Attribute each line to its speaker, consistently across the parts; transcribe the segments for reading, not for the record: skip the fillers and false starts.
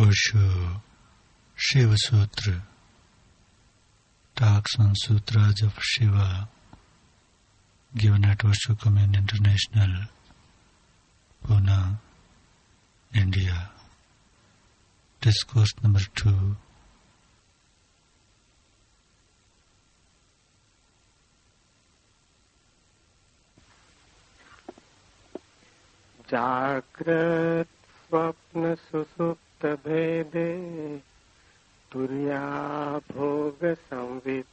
Speaker 1: Osho Shiva Sutra, talks on Sutras of Shiva, given at Osho Commune International, Pune, India. Discourse number 2.
Speaker 2: जागृत स्वप्न सुसुप्त भेदे तुर्या भोग संवित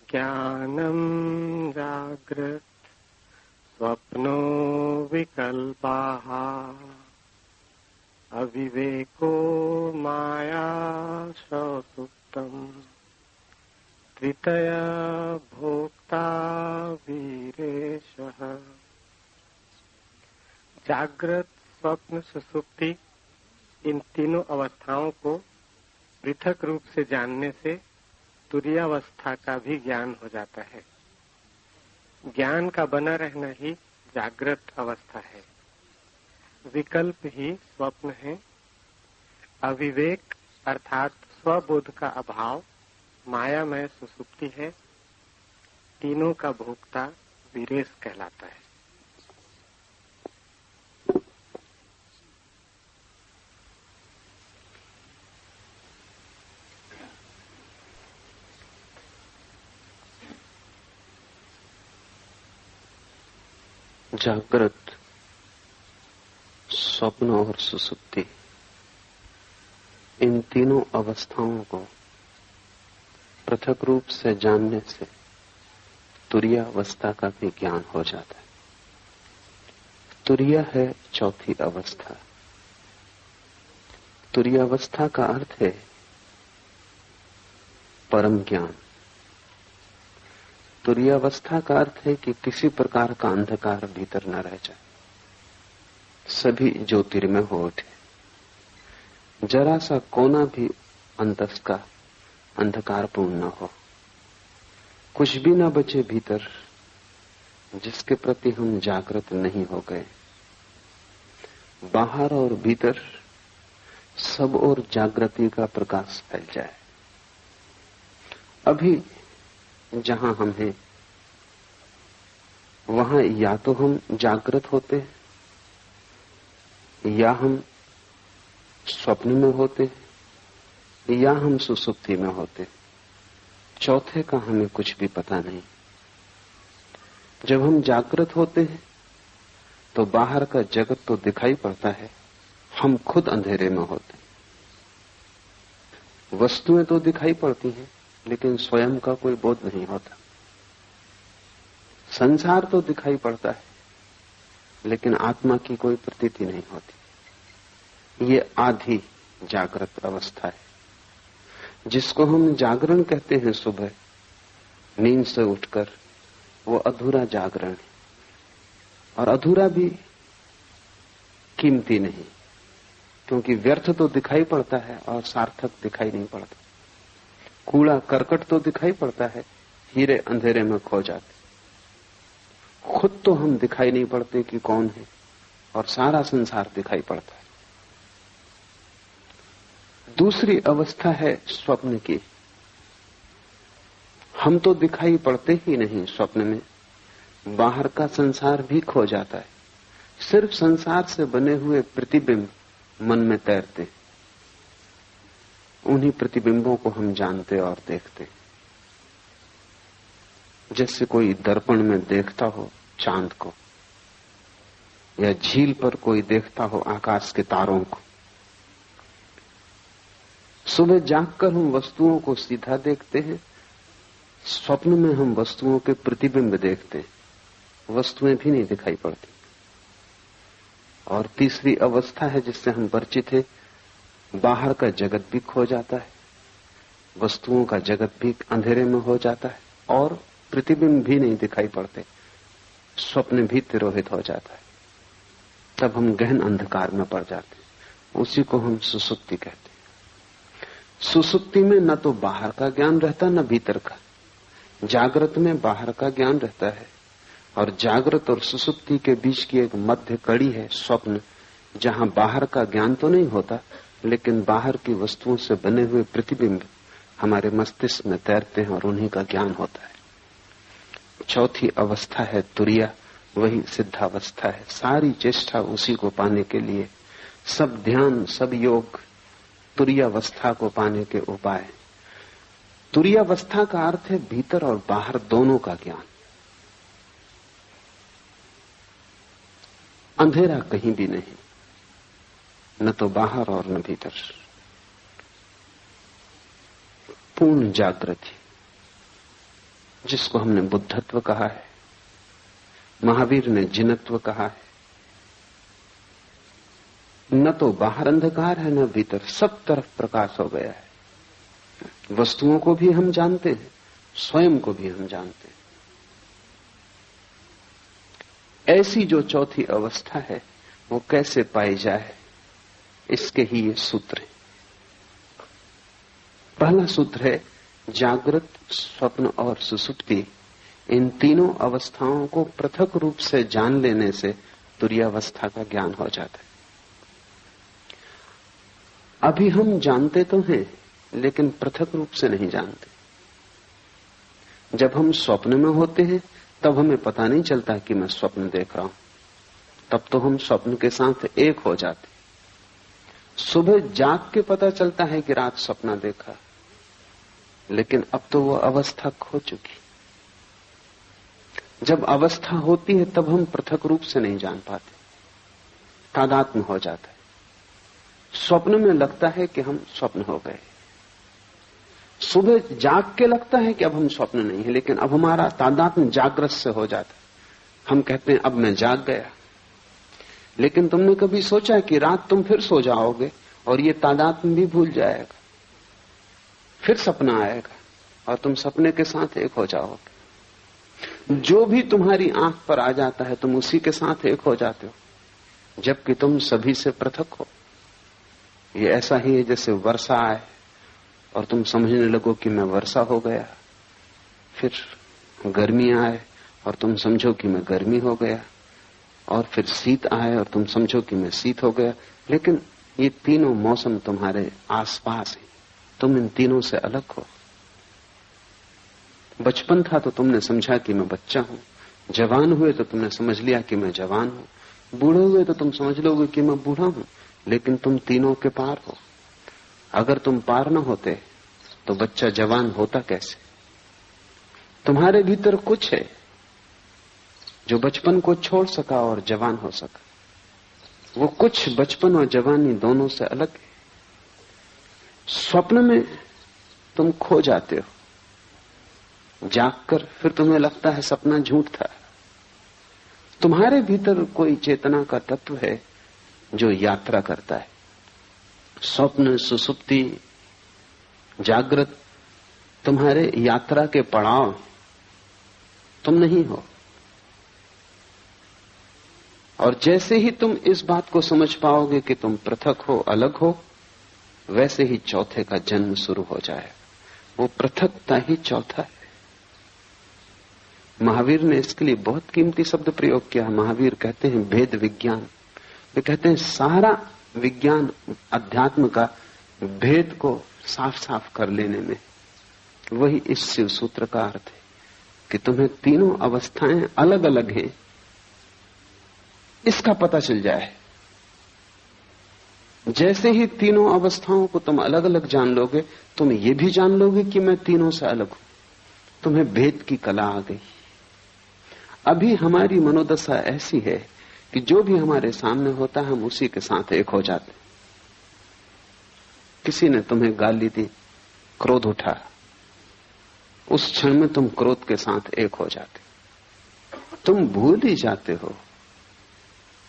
Speaker 2: ज्ञानम जागृत स्वप्नो विकल्पाः अविवेको माया सुप्तम त्रितय भोक्ता वीरेशः। जागृत स्वप्न सुसुप्ति इन तीनों अवस्थाओं को पृथक रूप से जानने से तुरीयावस्था का भी ज्ञान हो जाता है। ज्ञान का बना रहना ही जागृत अवस्था है, विकल्प ही स्वप्न है। अविवेक अर्थात स्वबोध का अभाव मायामय सुसुप्ति है। तीनों का भोक्ता वीरेश कहलाता है।
Speaker 3: जागृत, स्वप्न और सुसुप्ति, इन तीनों अवस्थाओं को पृथक रूप से जानने से तुरीयावस्था का भी ज्ञान हो जाता है। तुरीया है चौथी अवस्था। तुरीयावस्था का अर्थ है परम ज्ञान। तुरीयावस्था का अर्थ है कि किसी प्रकार का अंधकार भीतर न रह जाए, सभी ज्योतिर्मय हो उठे, जरा सा कोना भी अंतस का अंधकारपूर्ण न हो, कुछ भी न बचे भीतर जिसके प्रति हम जागृत नहीं हो गए। बाहर और भीतर सब और जागृति का प्रकाश फैल जाए। अभी जहां हम हैं वहां या तो हम जागृत होते हैं या हम स्वप्न में होते हैं या हम सुसुप्ति में होते हैं। चौथे का हमें कुछ भी पता नहीं। जब हम जागृत होते हैं तो बाहर का जगत तो दिखाई पड़ता है, हम खुद अंधेरे में होते हैं। वस्तुएं तो दिखाई पड़ती हैं लेकिन स्वयं का कोई बोध नहीं होता। संसार तो दिखाई पड़ता है लेकिन आत्मा की कोई प्रतीति नहीं होती। ये आधी जागृत अवस्था है, जिसको हम जागरण कहते हैं। सुबह नींद से उठकर वो अधूरा जागरण है, और अधूरा भी कीमती नहीं, क्योंकि व्यर्थ तो दिखाई पड़ता है और सार्थक दिखाई नहीं पड़ता। कूड़ा करकट तो दिखाई पड़ता है, हीरे अंधेरे में खो जाते। खुद तो हम दिखाई नहीं पड़ते कि कौन है, और सारा संसार दिखाई पड़ता है। दूसरी अवस्था है स्वप्न की। हम तो दिखाई पड़ते ही नहीं स्वप्न में, बाहर का संसार भी खो जाता है। सिर्फ संसार से बने हुए प्रतिबिंब मन में तैरते, उन्हीं प्रतिबिंबों को हम जानते और देखते। जैसे कोई दर्पण में देखता हो चांद को, या झील पर कोई देखता हो आकाश के तारों को। सुबह जागकर हम वस्तुओं को सीधा देखते हैं, स्वप्न में हम वस्तुओं के प्रतिबिंब देखते हैं, वस्तुएं भी नहीं दिखाई पड़ती। और तीसरी अवस्था है जिससे हम परिचित हैं, बाहर का जगत भी खो जाता है, वस्तुओं का जगत भी अंधेरे में हो जाता है, और प्रतिबिंब भी नहीं दिखाई पड़ते, स्वप्न भी तिरोहित हो जाता है। तब हम गहन अंधकार में पड़ जाते हैं। उसी को हम सुसुप्ति कहते हैं। सुसुप्ति में न तो बाहर का ज्ञान रहता न भीतर का। जागृत में बाहर का ज्ञान रहता है, और जागृत और सुसुप्ति के बीच की एक मध्य कड़ी है स्वप्न, जहां बाहर का ज्ञान तो नहीं होता लेकिन बाहर की वस्तुओं से बने हुए प्रतिबिंब हमारे मस्तिष्क में तैरते हैं और उन्हीं का ज्ञान होता है। चौथी अवस्था है तुरिया, वही सिद्धावस्था है। सारी चेष्टा उसी को पाने के लिए, सब ध्यान, सब योग तुरियावस्था को पाने के उपाय। तुरियावस्था का अर्थ है भीतर और बाहर दोनों का ज्ञान। अंधेरा कहीं भी नहीं, न तो बाहर और न भीतर, पूर्ण जागृति, जिसको हमने बुद्धत्व कहा है, महावीर ने जिनत्व कहा है। न तो बाहर अंधकार है न भीतर, सब तरफ प्रकाश हो गया है। वस्तुओं को भी हम जानते हैं, स्वयं को भी हम जानते हैं। ऐसी जो चौथी अवस्था है वो कैसे पाई जाए, इसके ही ये सूत्र है। पहला सूत्र है जागृत, स्वप्न और सुषुप्ति, इन तीनों अवस्थाओं को पृथक रूप से जान लेने से तुरियावस्था का ज्ञान हो जाता है। अभी हम जानते तो हैं लेकिन पृथक रूप से नहीं जानते। जब हम स्वप्न में होते हैं तब हमें पता नहीं चलता कि मैं स्वप्न देख रहा हूं, तब तो हम स्वप्न के साथ एक हो जाते। सुबह जाग के पता चलता है कि रात सपना देखा, लेकिन अब तो वो अवस्था खो चुकी। जब अवस्था होती है तब हम पृथक रूप से नहीं जान पाते, तादात्म्य हो जाता है। स्वप्न में लगता है कि हम स्वप्न हो गए, सुबह जाग के लगता है कि अब हम स्वप्न नहीं है, लेकिन अब हमारा तादात्म्य जागृत से हो जाता है। हम कहते हैं अब मैं जाग गया, लेकिन तुमने कभी सोचा कि रात तुम फिर सो जाओगे और ये तादात्म्य भी भूल जाएगा, फिर सपना आएगा और तुम सपने के साथ एक हो जाओगे। जो भी तुम्हारी आंख पर आ जाता है तुम उसी के साथ एक हो जाते हो, जबकि तुम सभी से पृथक हो। ये ऐसा ही है जैसे वर्षा आए और तुम समझने लगो कि मैं वर्षा हो गया, फिर गर्मी आए और तुम समझो कि मैं गर्मी हो गया, और फिर शीत आए और तुम समझो कि मैं शीत हो गया। लेकिन ये तीनों मौसम तुम्हारे आसपास हैं, तुम इन तीनों से अलग हो। बचपन था तो तुमने समझा कि मैं बच्चा हूं, जवान हुए तो तुमने समझ लिया कि मैं जवान हूं, बूढ़े हुए तो तुम समझ लोगे कि मैं बूढ़ा हूं, लेकिन तुम तीनों के पार हो। अगर तुम पार न होते तो बच्चा जवान होता कैसे? तुम्हारे भीतर कुछ है जो बचपन को छोड़ सका और जवान हो सका। वो कुछ बचपन और जवानी दोनों से अलग है। स्वप्न में तुम खो जाते हो, जागकर फिर तुम्हें लगता है सपना झूठ था। तुम्हारे भीतर कोई चेतना का तत्व है जो यात्रा करता है। स्वप्न, सुसुप्ति, जागृत तुम्हारे यात्रा के पड़ाव, तुम नहीं हो। और जैसे ही तुम इस बात को समझ पाओगे कि तुम पृथक हो, अलग हो, वैसे ही चौथे का जन्म शुरू हो जाए। वो पृथकता ही चौथा है। महावीर ने इसके लिए बहुत कीमती शब्द प्रयोग किया। महावीर कहते हैं भेद विज्ञान। वे कहते हैं सारा विज्ञान अध्यात्म का भेद को साफ साफ कर लेने में, वही इस शिव सूत्र का अर्थ है कि तुम्हें तीनों अवस्थाएं अलग अलग हैं, इसका पता चल जाए। जैसे ही तीनों अवस्थाओं को तुम अलग अलग जान लोगे, तुम ये भी जान लोगे कि मैं तीनों से अलग हूं। तुम्हें भेद की कला आ गई। अभी हमारी मनोदशा ऐसी है कि जो भी हमारे सामने होता है हम उसी के साथ एक हो जाते। किसी ने तुम्हें गाली दी, क्रोध उठा, उस क्षण में तुम क्रोध के साथ एक हो जाते। तुम भूल ही जाते हो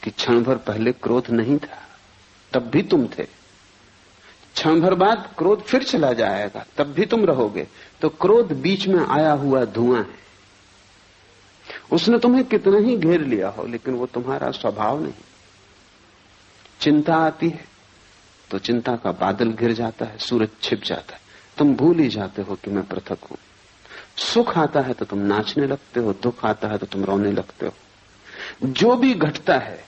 Speaker 3: कि क्षण भर पहले क्रोध नहीं था, तब भी तुम थे। क्षण भर बाद क्रोध फिर चला जाएगा, तब भी तुम रहोगे। तो क्रोध बीच में आया हुआ धुआं है। उसने तुम्हें कितना ही घेर लिया हो, लेकिन वो तुम्हारा स्वभाव नहीं। चिंता आती है तो चिंता का बादल घिर जाता है, सूरज छिप जाता है, तुम भूल ही जाते हो कि मैं पृथक हूं। सुख आता है तो तुम नाचने लगते हो, दुख आता है तो तुम रोने लगते हो। जो भी घटता है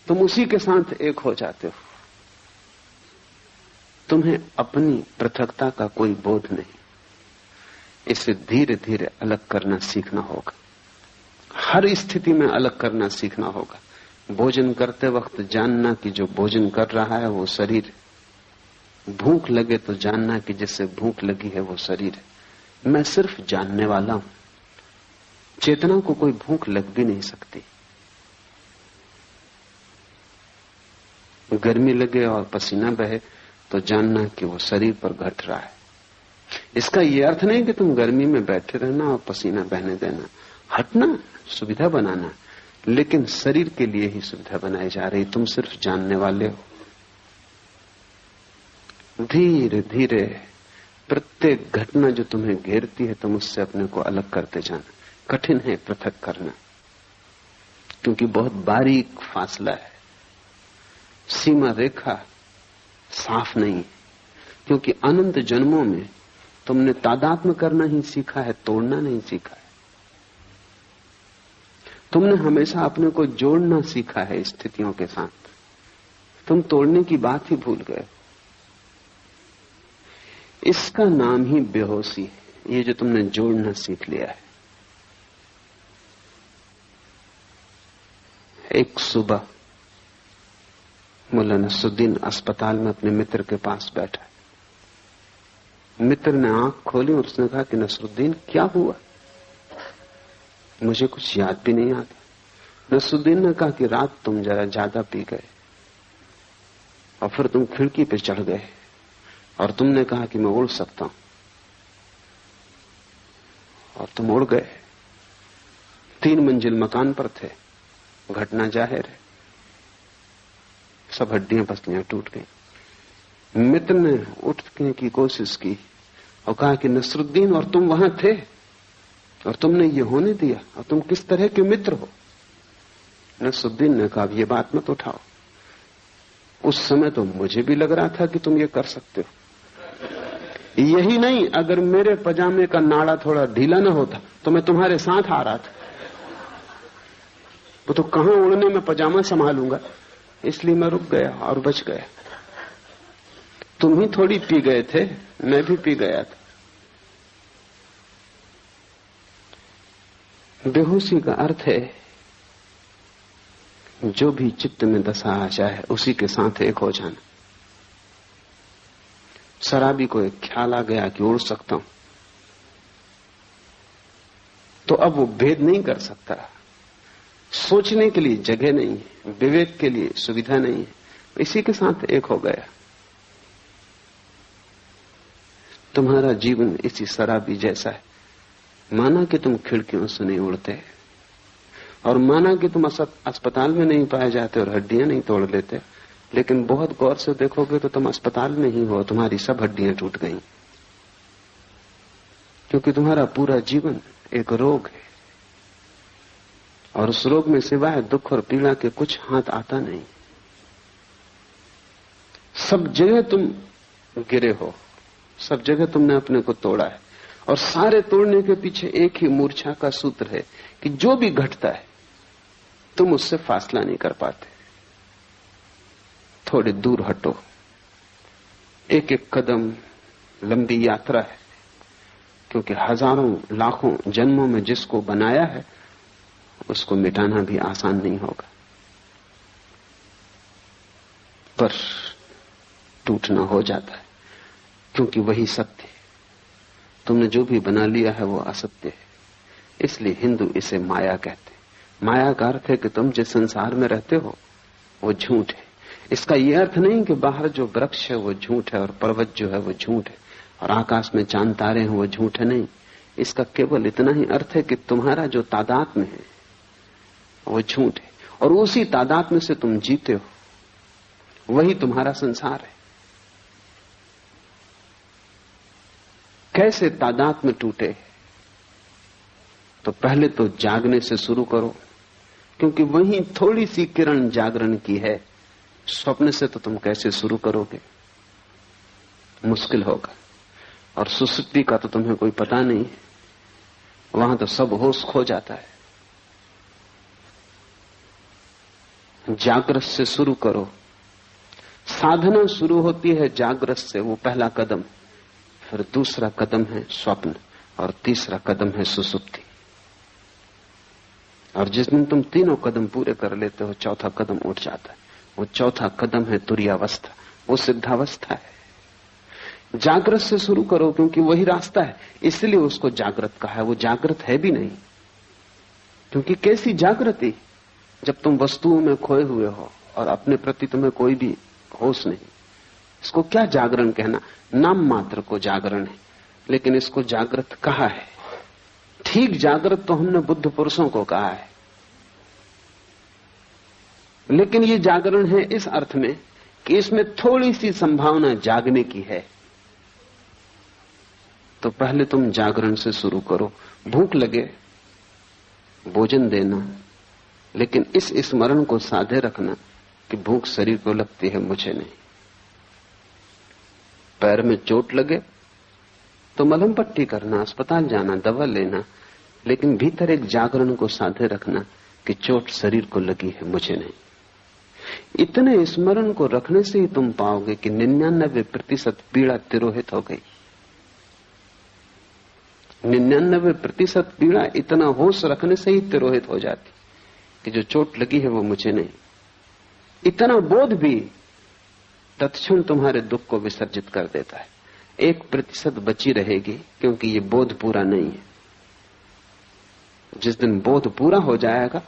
Speaker 3: तुम उसी के साथ एक हो जाते हो। तुम्हें अपनी पृथकता का कोई बोध नहीं। इसे धीरे धीरे अलग करना सीखना होगा। हर स्थिति में अलग करना सीखना होगा। भोजन करते वक्त जानना कि जो भोजन कर रहा है वो शरीर है। भूख लगे तो जानना कि जिससे भूख लगी है वो शरीर है। मैं सिर्फ जानने वाला हूं। चेतना को कोई भूख लग भी नहीं सकती। गर्मी लगे और पसीना बहे तो जानना कि वो शरीर पर घट रहा है। इसका यह अर्थ नहीं कि तुम गर्मी में बैठे रहना और पसीना बहने देना। हटना, सुविधा बनाना, लेकिन शरीर के लिए ही सुविधा बनाई जा रही। तुम सिर्फ जानने वाले हो। धीरे धीरे प्रत्येक घटना जो तुम्हें घेरती है तुम उससे अपने को अलग करते जाना। कठिन है पृथक करना, क्योंकि बहुत बारीक फासला है। सीमा रेखा साफ नहीं, क्योंकि अनंत जन्मों में तुमने तादात्म्य करना ही सीखा है, तोड़ना नहीं सीखा है। तुमने हमेशा अपने को जोड़ना सीखा है स्थितियों के साथ। तुम तोड़ने की बात ही भूल गए। इसका नाम ही बेहोशी है, ये जो तुमने जोड़ना सीख लिया है। एक सुबह मुल्ला नसरुद्दीन अस्पताल में अपने मित्र के पास बैठा। मित्र ने आंख खोली और उसने कहा कि नसरुद्दीन क्या हुआ? मुझे कुछ याद भी नहीं आता। नसरुद्दीन ने कहा कि रात तुम जरा ज्यादा पी गए और फिर तुम खिड़की पे चढ़ गए और तुमने कहा कि मैं उड़ सकता हूं और तुम उड़ गए। 3 मंजिल मकान पर थे। घटना जाहिर है, सब हड्डियां पसलियां टूट गई। मित्र ने उठने की कोशिश की और कहा कि नसरुद्दीन, और तुम वहां थे और तुमने ये होने दिया, और तुम किस तरह के मित्र हो? नसरुद्दीन ने कहा ये बात मत उठाओ। उस समय तो मुझे भी लग रहा था कि तुम ये कर सकते हो। यही नहीं, अगर मेरे पजामे का नाड़ा थोड़ा ढीला न होता तो मैं तुम्हारे साथ आ रहा था। वो तो कहां उड़ने में पजामा संभालूंगा, इसलिए मैं रुक गया और बच गया। तुम ही थोड़ी पी गए थे, मैं भी पी गया था। बेहोशी का अर्थ है जो भी चित्त में दशा आ जाए उसी के साथ एक हो जाना। शराबी को एक ख्याल आ गया कि उड़ सकता हूं, तो अब वो भेद नहीं कर सकता। सोचने के लिए जगह नहीं है, विवेक के लिए सुविधा नहीं है, इसी के साथ एक हो गया। तुम्हारा जीवन इसी शराबी जैसा है। माना कि तुम खिड़कियों से नहीं उड़ते और माना कि तुम अस्पताल में नहीं पाए जाते और हड्डियां नहीं तोड़ लेते, लेकिन बहुत गौर से देखोगे तो तुम अस्पताल में ही हो, तुम्हारी सब हड्डियां टूट गई, क्योंकि तुम्हारा पूरा जीवन एक रोग है और उस रोग में सिवाय दुख और पीड़ा के कुछ हाथ आता नहीं। सब जगह तुम गिरे हो, सब जगह तुमने अपने को तोड़ा है, और सारे तोड़ने के पीछे एक ही मूर्छा का सूत्र है कि जो भी घटता है तुम उससे फासला नहीं कर पाते। थोड़े दूर हटो। एक एक कदम लंबी यात्रा है, क्योंकि हजारों लाखों जन्मों में जिसको बनाया है उसको मिटाना भी आसान नहीं होगा, पर टूटना हो जाता है, क्योंकि वही सत्य है। तुमने जो भी बना लिया है वो असत्य है। इसलिए हिंदू इसे माया कहते हैं। माया का अर्थ है कि तुम जिस संसार में रहते हो वो झूठ है। इसका यह अर्थ नहीं कि बाहर जो वृक्ष है वो झूठ है और पर्वत जो है वो झूठ है और आकाश में चांद तारे हैं वो झूठ है। नहीं, इसका केवल इतना ही अर्थ है कि तुम्हारा जो तादात्म्य है वो झूठ है और उसी तादात्म्य से तुम जीते हो, वही तुम्हारा संसार है। कैसे तादात्म्य टूटे? तो पहले तो जागने से शुरू करो, क्योंकि वही थोड़ी सी किरण जागरण की है। स्वप्न से तो तुम कैसे शुरू करोगे? मुश्किल होगा। और सुसुप्ति का तो तुम्हें कोई पता नहीं, वहां तो सब होश खो जाता है। जागृत से शुरू करो। साधना शुरू होती है जागृत से, वो पहला कदम। फिर दूसरा कदम है स्वप्न और तीसरा कदम है सुसुप्ति। और जिस दिन तुम तीनों कदम पूरे कर लेते हो, चौथा कदम उठ जाता है। वो चौथा कदम है तुरीयावस्था, वो सिद्धावस्था है। जागृत से शुरू करो, क्योंकि वही रास्ता है, इसलिए उसको जागृत कहा है। वो जागृत है भी नहीं, क्योंकि कैसी जागृति जब तुम वस्तुओं में खोए हुए हो और अपने प्रति तुम्हें कोई भी होश नहीं। इसको क्या जागरण कहना, नाम मात्र को जागरण है, लेकिन इसको जागृत कहा है। ठीक जागृत तो हमने बुद्ध पुरुषों को कहा है, लेकिन ये जागरण है इस अर्थ में कि इसमें थोड़ी सी संभावना जागने की है। तो पहले तुम जागरण से शुरू करो। भूख लगे भोजन देना, लेकिन इस स्मरण को साधे रखना कि भूख शरीर को लगती है, मुझे नहीं। पैर में चोट लगे तो मलहम पट्टी करना, अस्पताल जाना, दवा लेना, लेकिन भीतर एक जागरण को साधे रखना कि चोट शरीर को लगी है, मुझे नहीं। इतने स्मरण को रखने से ही तुम पाओगे कि 99% पीड़ा तिरोहित हो गई। 99% पीड़ा इतना होश रखने से ही तिरोहित हो जाती कि जो चोट लगी है वो मुझे नहीं। इतना बोध भी तत्क्षण तुम्हारे दुख को विसर्जित कर देता है। 1% बची रहेगी, क्योंकि ये बोध पूरा नहीं है। जिस दिन बोध पूरा हो जाएगा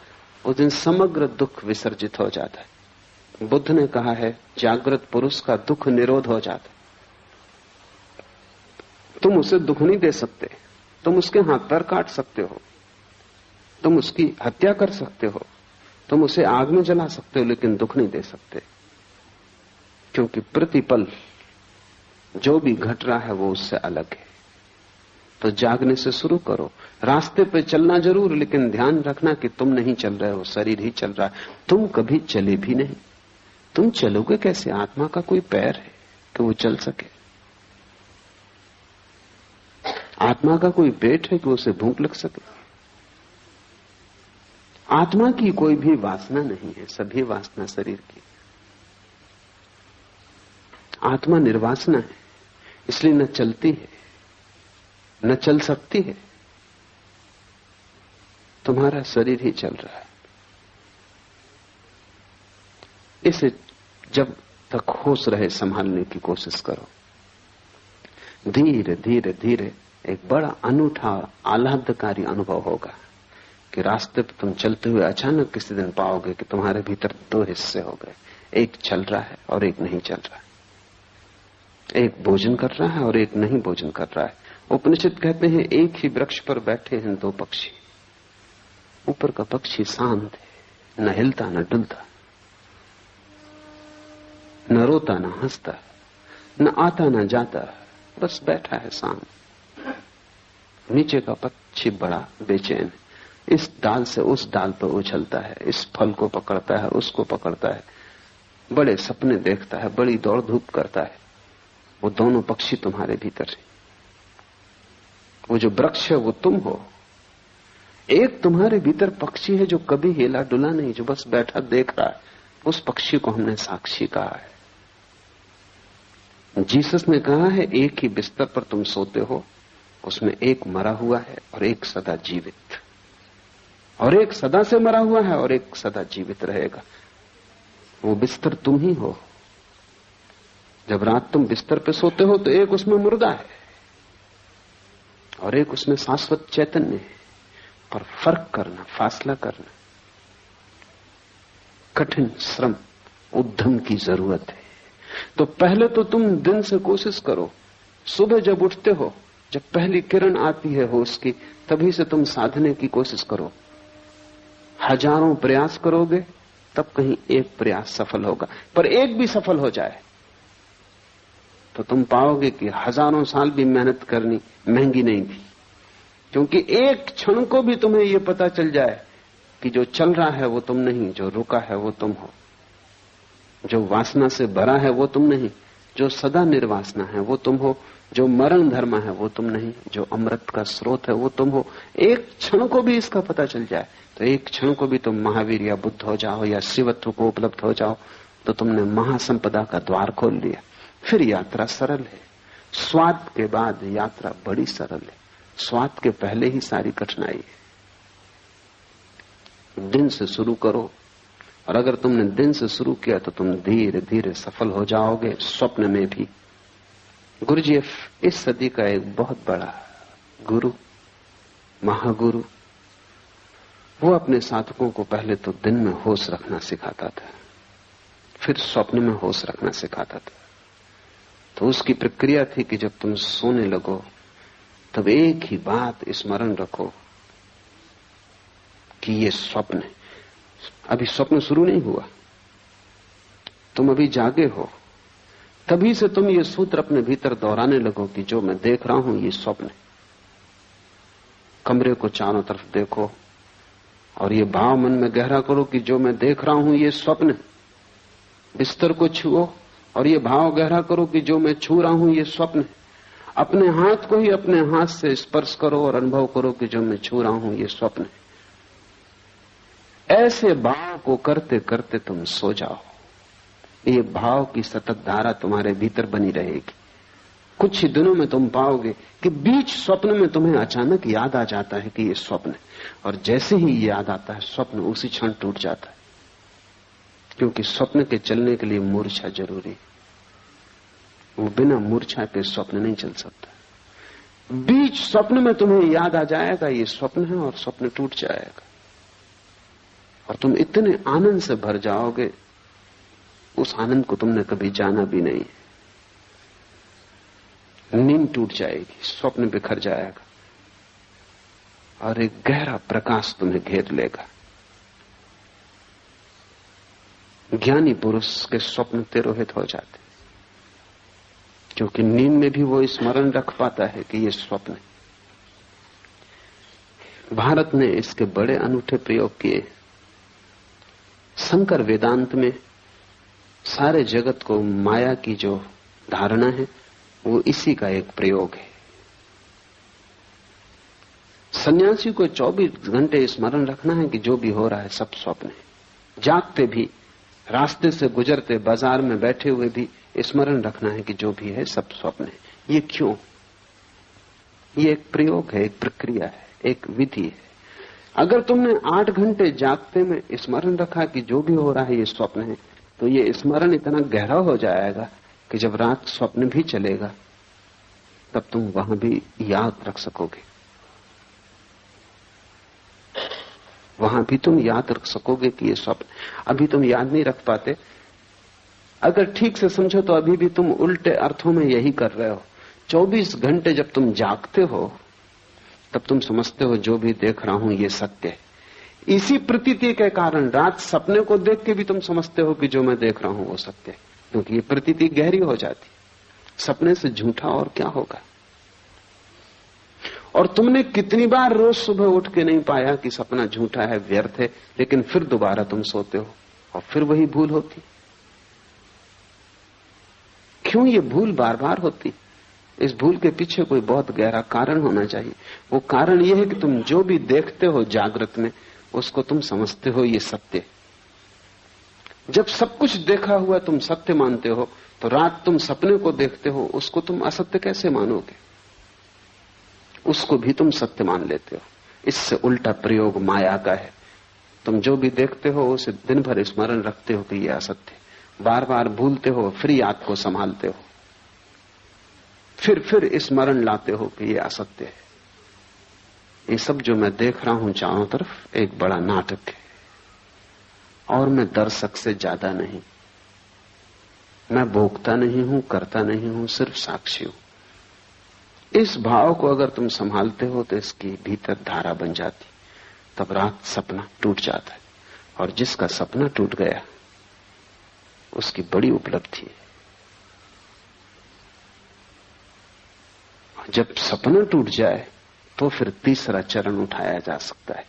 Speaker 3: उस दिन समग्र दुख विसर्जित हो जाता है। बुद्ध ने कहा है, जागृत पुरुष का दुख निरोध हो जाता। तुम उसे दुख नहीं दे सकते, तुम उसके हाथ पैर काट सकते हो, तुम उसकी हत्या कर सकते हो, तुम उसे आग में जला सकते हो, लेकिन दुख नहीं दे सकते, क्योंकि प्रतिपल जो भी घट रहा है वो उससे अलग है। तो जागने से शुरू करो। रास्ते पे चलना जरूर, लेकिन ध्यान रखना कि तुम नहीं चल रहे हो, शरीर ही चल रहा है। तुम कभी चले भी नहीं। तुम चलोगे कैसे? आत्मा का कोई पैर है कि वो चल सके? आत्मा का कोई पेट है कि उसे भूख लग सके? आत्मा की कोई भी वासना नहीं है, सभी वासना शरीर की। आत्मा निर्वासना है, इसलिए न चलती है न चल सकती है। तुम्हारा शरीर ही चल रहा है। इसे जब तक होश रहे संभालने की कोशिश करो। धीरे धीरे धीरे एक बड़ा अनूठा आह्लादकारी अनुभव होगा कि रास्ते पर तुम चलते हुए अचानक किसी दिन पाओगे कि तुम्हारे भीतर दो हिस्से हो गए, एक चल रहा है और एक नहीं चल रहा है, एक भोजन कर रहा है और एक नहीं भोजन कर रहा है। उपनिषद कहते हैं एक ही वृक्ष पर बैठे हैं दो पक्षी। ऊपर का पक्षी शांत है, न हिलता न डुलता, न रोता न हंसता, न आता न जाता, बस बैठा है शांत। नीचे का पक्षी बड़ा बेचैन, इस डाल से उस डाल पर उछलता है, इस फल को पकड़ता है, उसको पकड़ता है, बड़े सपने देखता है, बड़ी दौड़ धूप करता है। वो दोनों पक्षी तुम्हारे भीतर है। वो जो वृक्ष है वो तुम हो। एक तुम्हारे भीतर पक्षी है जो कभी हिला डुला नहीं, जो बस बैठा देख रहा है। उस पक्षी को हमने साक्षी कहा है। जीसस ने कहा है एक ही बिस्तर पर तुम सोते हो, उसमें एक मरा हुआ है और एक सदा जीवित, और एक सदा से मरा हुआ है और एक सदा जीवित रहेगा। वो बिस्तर तुम ही हो। जब रात तुम बिस्तर पे सोते हो तो एक उसमें मुर्दा है और एक उसमें शाश्वत चैतन्य है। पर फर्क करना, फासला करना, कठिन श्रम, उद्यम की जरूरत है। तो पहले तो तुम दिन से कोशिश करो। सुबह जब उठते हो, जब पहली किरण आती है होश की, तभी से तुम साधने की कोशिश करो। हजारों प्रयास करोगे तब कहीं एक प्रयास सफल होगा, पर एक भी सफल हो जाए तो तुम पाओगे कि हजारों साल भी मेहनत करनी महंगी नहीं थी। क्योंकि एक क्षण को भी तुम्हें यह पता चल जाए कि जो चल रहा है वो तुम नहीं, जो रुका है वो तुम हो, जो वासना से भरा है वो तुम नहीं, जो सदा निर्वासना है वो तुम हो, जो मरण धर्म है वो तुम नहीं, जो अमृत का स्रोत है वो तुम हो। एक क्षण को भी इसका पता चल जाए तो एक क्षण को भी तुम महावीर या बुद्ध हो जाओ या शिवत्व को उपलब्ध हो जाओ। तो तुमने महासंपदा का द्वार खोल लिया। फिर यात्रा सरल है। स्वाद के बाद यात्रा बड़ी सरल है। स्वाद के पहले ही सारी कठिनाई है। दिन से शुरू करो, और अगर तुमने दिन से शुरू किया तो तुम धीरे धीरे सफल हो जाओगे, स्वप्न में भी। गुरुजीएफ इस सदी का एक बहुत बड़ा गुरु, महागुरु, वो अपने साधकों को पहले तो दिन में होश रखना सिखाता था, फिर स्वप्न में होश रखना सिखाता था। तो उसकी प्रक्रिया थी कि जब तुम सोने लगो तब एक ही बात स्मरण रखो कि ये स्वप्न है। अभी स्वप्न शुरू नहीं हुआ, तुम अभी जागे हो, तभी से तुम ये सूत्र अपने भीतर दोहराने लगो कि जो मैं देख रहा हूं ये स्वप्न है। कमरे को चारों तरफ देखो और ये भाव मन में गहरा करो कि जो मैं देख रहा हूं ये स्वप्न है। बिस्तर को छुओ और ये भाव गहरा करो कि जो मैं छू रहा हूं ये स्वप्न है। अपने हाथ को ही अपने हाथ से स्पर्श करो और अनुभव करो कि जो मैं छू रहा हूं ये स्वप्न है। ऐसे भाव को करते करते तुम सो जाओ। ये भाव की सतत धारा तुम्हारे भीतर बनी रहेगी। कुछ ही दिनों में तुम पाओगे कि बीच स्वप्न में तुम्हें अचानक याद आ जाता है कि ये स्वप्न है, और जैसे ही याद आता है स्वप्न उसी क्षण टूट जाता है, क्योंकि स्वप्न के चलने के लिए मूर्छा जरूरी है। वो बिना मूर्छा के स्वप्न नहीं चल सकता। बीच स्वप्न में तुम्हें याद आ जाएगा ये स्वप्न है, और स्वप्न टूट जाएगा, और तुम इतने आनंद से भर जाओगे, उस आनंद को तुमने कभी जाना भी नहीं। नींद टूट जाएगी, स्वप्न बिखर जाएगा, और एक गहरा प्रकाश तुम्हें घेर लेगा। ज्ञानी पुरुष के स्वप्न तिरोहित हो जाते, क्योंकि नींद में भी वो स्मरण रख पाता है कि ये स्वप्न है। भारत ने इसके बड़े अनूठे प्रयोग किए। शंकर वेदांत में सारे जगत को माया की जो धारणा है वो इसी का एक प्रयोग है। सन्यासी को 24 घंटे स्मरण रखना है कि जो भी हो रहा है सब स्वप्न है। जागते भी, रास्ते से गुजरते, बाजार में बैठे हुए भी स्मरण रखना है कि जो भी है सब स्वप्न है। ये क्यों? ये एक प्रयोग है, एक प्रक्रिया है, एक विधि है। अगर तुमने 8 घंटे जागते में स्मरण रखा कि जो भी हो रहा है ये स्वप्न है, तो ये स्मरण इतना गहरा हो जाएगा कि जब रात स्वप्न भी चलेगा तब तुम वहां भी याद रख सकोगे, वहां भी तुम याद रख सकोगे कि ये स्वप्न। अभी तुम याद नहीं रख पाते। अगर ठीक से समझो तो अभी भी तुम उल्टे अर्थों में यही कर रहे हो। 24 घंटे जब तुम जागते हो तब तुम समझते हो जो भी देख रहा हूं ये सत्य है। इसी प्रतीति के कारण रात सपने को देख के भी तुम समझते हो कि जो मैं देख रहा हूं वो सत्य है, क्योंकि ये प्रतीति गहरी हो जाती। सपने से झूठा और क्या होगा। और तुमने कितनी बार रोज सुबह उठ के नहीं पाया कि सपना झूठा है, व्यर्थ है, लेकिन फिर दोबारा तुम सोते हो और फिर वही भूल होती। क्यों ये भूल बार बार होती? इस भूल के पीछे कोई बहुत गहरा कारण होना चाहिए। वो कारण यह है कि तुम जो भी देखते हो जागृत में उसको तुम समझते हो ये सत्य। जब सब कुछ देखा हुआ तुम सत्य मानते हो, तो रात तुम सपने को देखते हो, उसको तुम असत्य कैसे मानोगे? उसको भी तुम सत्य मान लेते हो। इससे उल्टा प्रयोग माया का है। तुम जो भी देखते हो उसे दिन भर स्मरण रखते हो कि यह असत्य, बार बार भूलते हो, फिर याद को संभालते हो, फिर स्मरण लाते हो कि यह असत्य है। ये सब जो मैं देख रहा हूं चारों तरफ एक बड़ा नाटक है, और मैं दर्शक से ज्यादा नहीं। मैं भोगता नहीं हूं, करता नहीं हूं, सिर्फ साक्षी हूं। इस भाव को अगर तुम संभालते हो तो इसकी भीतर धारा बन जाती। तब रात सपना टूट जाता है, और जिसका सपना टूट गया उसकी बड़ी उपलब्धि है। जब सपना टूट जाए तो फिर तीसरा चरण उठाया जा सकता है।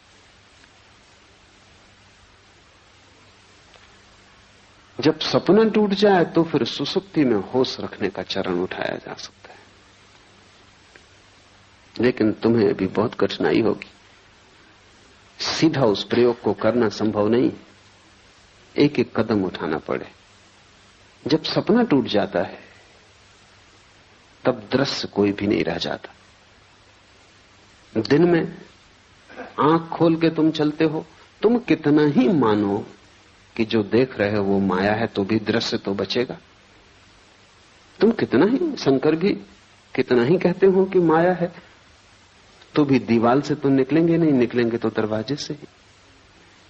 Speaker 3: जब सपना टूट जाए तो फिर सुसुप्ति में होश रखने का चरण उठाया जा सकता है। लेकिन तुम्हें अभी बहुत कठिनाई होगी। सीधा उस प्रयोग को करना संभव नहीं, एक एक कदम उठाना पड़े। जब सपना टूट जाता है तब दृश्य कोई भी नहीं रह जाता। दिन में आंख खोल के तुम चलते हो, तुम कितना ही मानो कि जो देख रहे हो वो माया है, तो भी दृश्य तो बचेगा। तुम कितना ही, शंकर भी कितना ही कहते हो कि माया है, तो भी दीवाल से तो निकलेंगे नहीं, निकलेंगे तो दरवाजे से ही।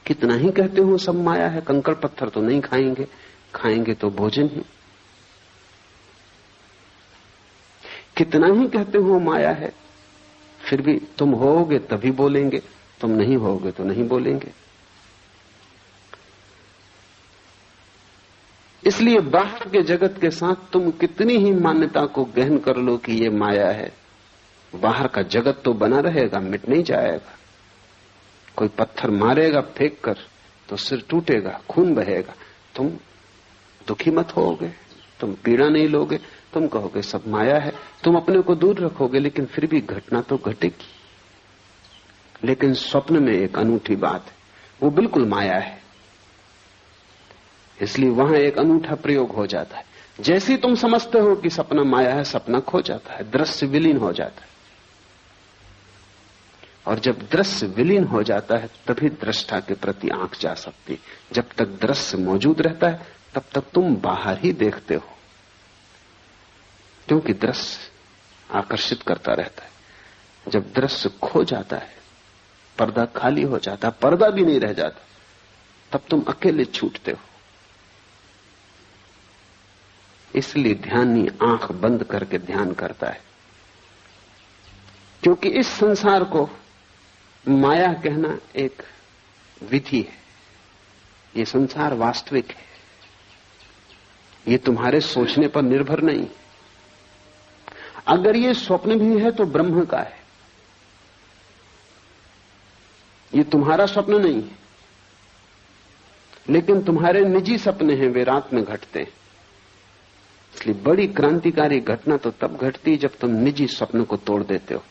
Speaker 3: कितना ही कहते हो सब माया है, कंकड़ पत्थर तो नहीं खाएंगे, खाएंगे तो भोजन ही। कितना ही कहते हो माया है, फिर भी तुम होगे तभी बोलेंगे, तुम नहीं होगे तो नहीं बोलेंगे। इसलिए बाहर के जगत के साथ तुम कितनी ही मान्यता को गहन कर लो कि ये माया है, बाहर का जगत तो बना रहेगा, मिट नहीं जाएगा। कोई पत्थर मारेगा फेंक कर तो सिर टूटेगा, खून बहेगा, तुम दुखी मत होगे, तुम पीड़ा नहीं लोगे, तुम कहोगे सब माया है, तुम अपने को दूर रखोगे, लेकिन फिर भी घटना तो घटेगी। लेकिन स्वप्न में एक अनूठी बात है, वो बिल्कुल माया है, इसलिए वहां एक अनूठा प्रयोग हो जाता है। जैसे ही तुम समझते हो कि सपना माया है, सपना खो जाता है, दृश्य विलीन हो जाता है। और जब दृश्य विलीन हो जाता है तभी दृष्टा के प्रति आंख जा सकती। जब तक दृश्य मौजूद रहता है तब तक तुम बाहर ही देखते हो, क्योंकि दृश्य आकर्षित करता रहता है। जब दृश्य खो जाता है, पर्दा खाली हो जाता है, पर्दा भी नहीं रह जाता, तब तुम अकेले छूटते हो। इसलिए ध्यानी आंख बंद करके ध्यान करता है, क्योंकि इस संसार को माया कहना एक विधि है। ये संसार वास्तविक है, ये तुम्हारे सोचने पर निर्भर नहीं। अगर ये स्वप्न भी है तो ब्रह्म का है, ये तुम्हारा स्वप्न नहीं है। लेकिन तुम्हारे निजी सपने हैं, वे रात में घटते हैं। इसलिए बड़ी क्रांतिकारी घटना तो तब घटती है जब तुम निजी स्वप्न को तोड़ देते हो।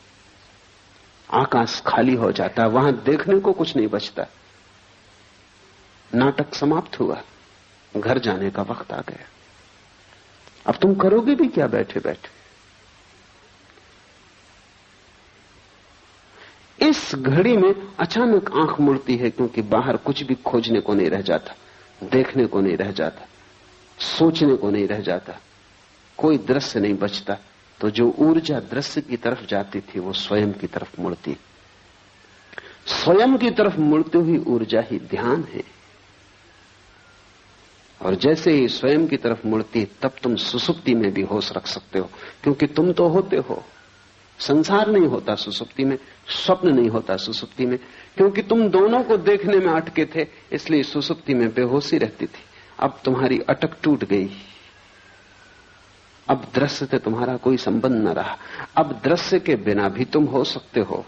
Speaker 3: आकाश खाली हो जाता है, वहां देखने को कुछ नहीं बचता। नाटक समाप्त हुआ, घर जाने का वक्त आ गया। अब तुम करोगे भी क्या बैठे बैठे? इस घड़ी में अचानक आंख मुड़ती है, क्योंकि बाहर कुछ भी खोजने को नहीं रह जाता, देखने को नहीं रह जाता, सोचने को नहीं रह जाता, कोई दृश्य नहीं बचता। तो जो ऊर्जा दृश्य की तरफ जाती थी वो स्वयं की तरफ मुड़ती। स्वयं की तरफ मुड़ती हुई ऊर्जा ही ध्यान है। और जैसे ही स्वयं की तरफ मुड़ती, तब तुम सुसुप्ति में भी होश रख सकते हो, क्योंकि तुम तो होते हो। संसार नहीं होता सुसुप्ति में, स्वप्न नहीं होता सुसुप्ति में, क्योंकि तुम दोनों को देखने में अटके थे, इसलिए सुसुप्ति में बेहोशी रहती थी। अब तुम्हारी अटक टूट गई, अब दृश्य से तुम्हारा कोई संबंध न रहा। अब दृश्य के बिना भी तुम हो सकते हो।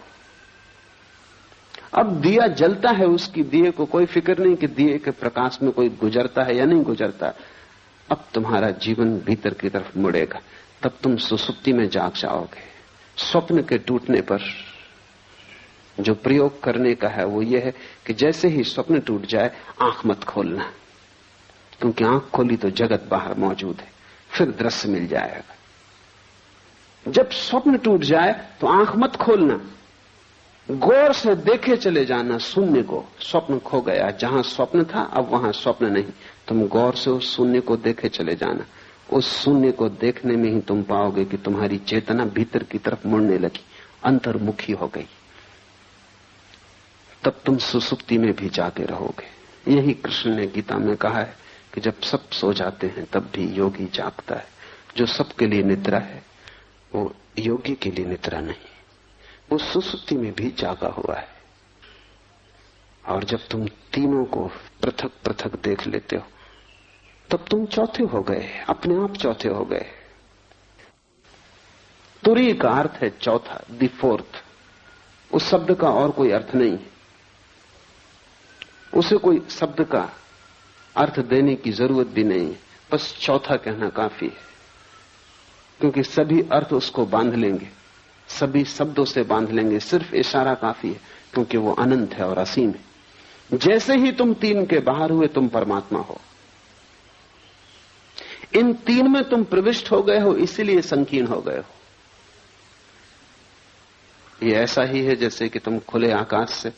Speaker 3: अब दिया जलता है, उसकी दिए को कोई फिक्र नहीं कि दिए के प्रकाश में कोई गुजरता है या नहीं गुजरता। अब तुम्हारा जीवन भीतर की तरफ मुड़ेगा, तब तुम सुसुप्ति में जाग जाओगे। स्वप्न के टूटने पर जो प्रयोग करने का है वो ये है कि जैसे ही स्वप्न टूट जाए आंख मत खोलना, क्योंकि आंख खोली तो जगत बाहर मौजूद है, फिर दृश्य मिल जाएगा। जब स्वप्न टूट जाए तो आंख मत खोलना, गौर से देखे चले जाना शून्य को। स्वप्न खो गया, जहां स्वप्न था अब वहां स्वप्न नहीं। तुम गौर से उस शून्य को देखे चले जाना। उस शून्य को देखने में ही तुम पाओगे कि तुम्हारी चेतना भीतर की तरफ मुड़ने लगी, अंतर्मुखी हो गई। तब तुम सुसुप्ति में भी जागे रहोगे। यही कृष्ण ने गीता में कहा है कि जब सब सो जाते हैं तब भी योगी जागता है। जो सबके लिए निद्रा है वो योगी के लिए निद्रा नहीं, वो सुसुप्ति में भी जागा हुआ है। और जब तुम तीनों को पृथक पृथक देख लेते हो तब तुम चौथे हो गए, अपने आप चौथे हो गए। तुरी का अर्थ है चौथा, द फोर्थ। उस शब्द का और कोई अर्थ नहीं, उसे कोई शब्द का अर्थ देने की जरूरत भी नहीं, बस चौथा कहना काफी है। क्योंकि सभी अर्थ उसको बांध लेंगे, सभी शब्दों से बांध लेंगे, सिर्फ इशारा काफी है, क्योंकि वो अनंत है और असीम है। जैसे ही तुम तीन के बाहर हुए तुम परमात्मा हो। इन तीन में तुम प्रविष्ट हो गए हो, इसीलिए संकीर्ण हो गए हो। ये ऐसा ही है जैसे कि तुम खुले आकाश से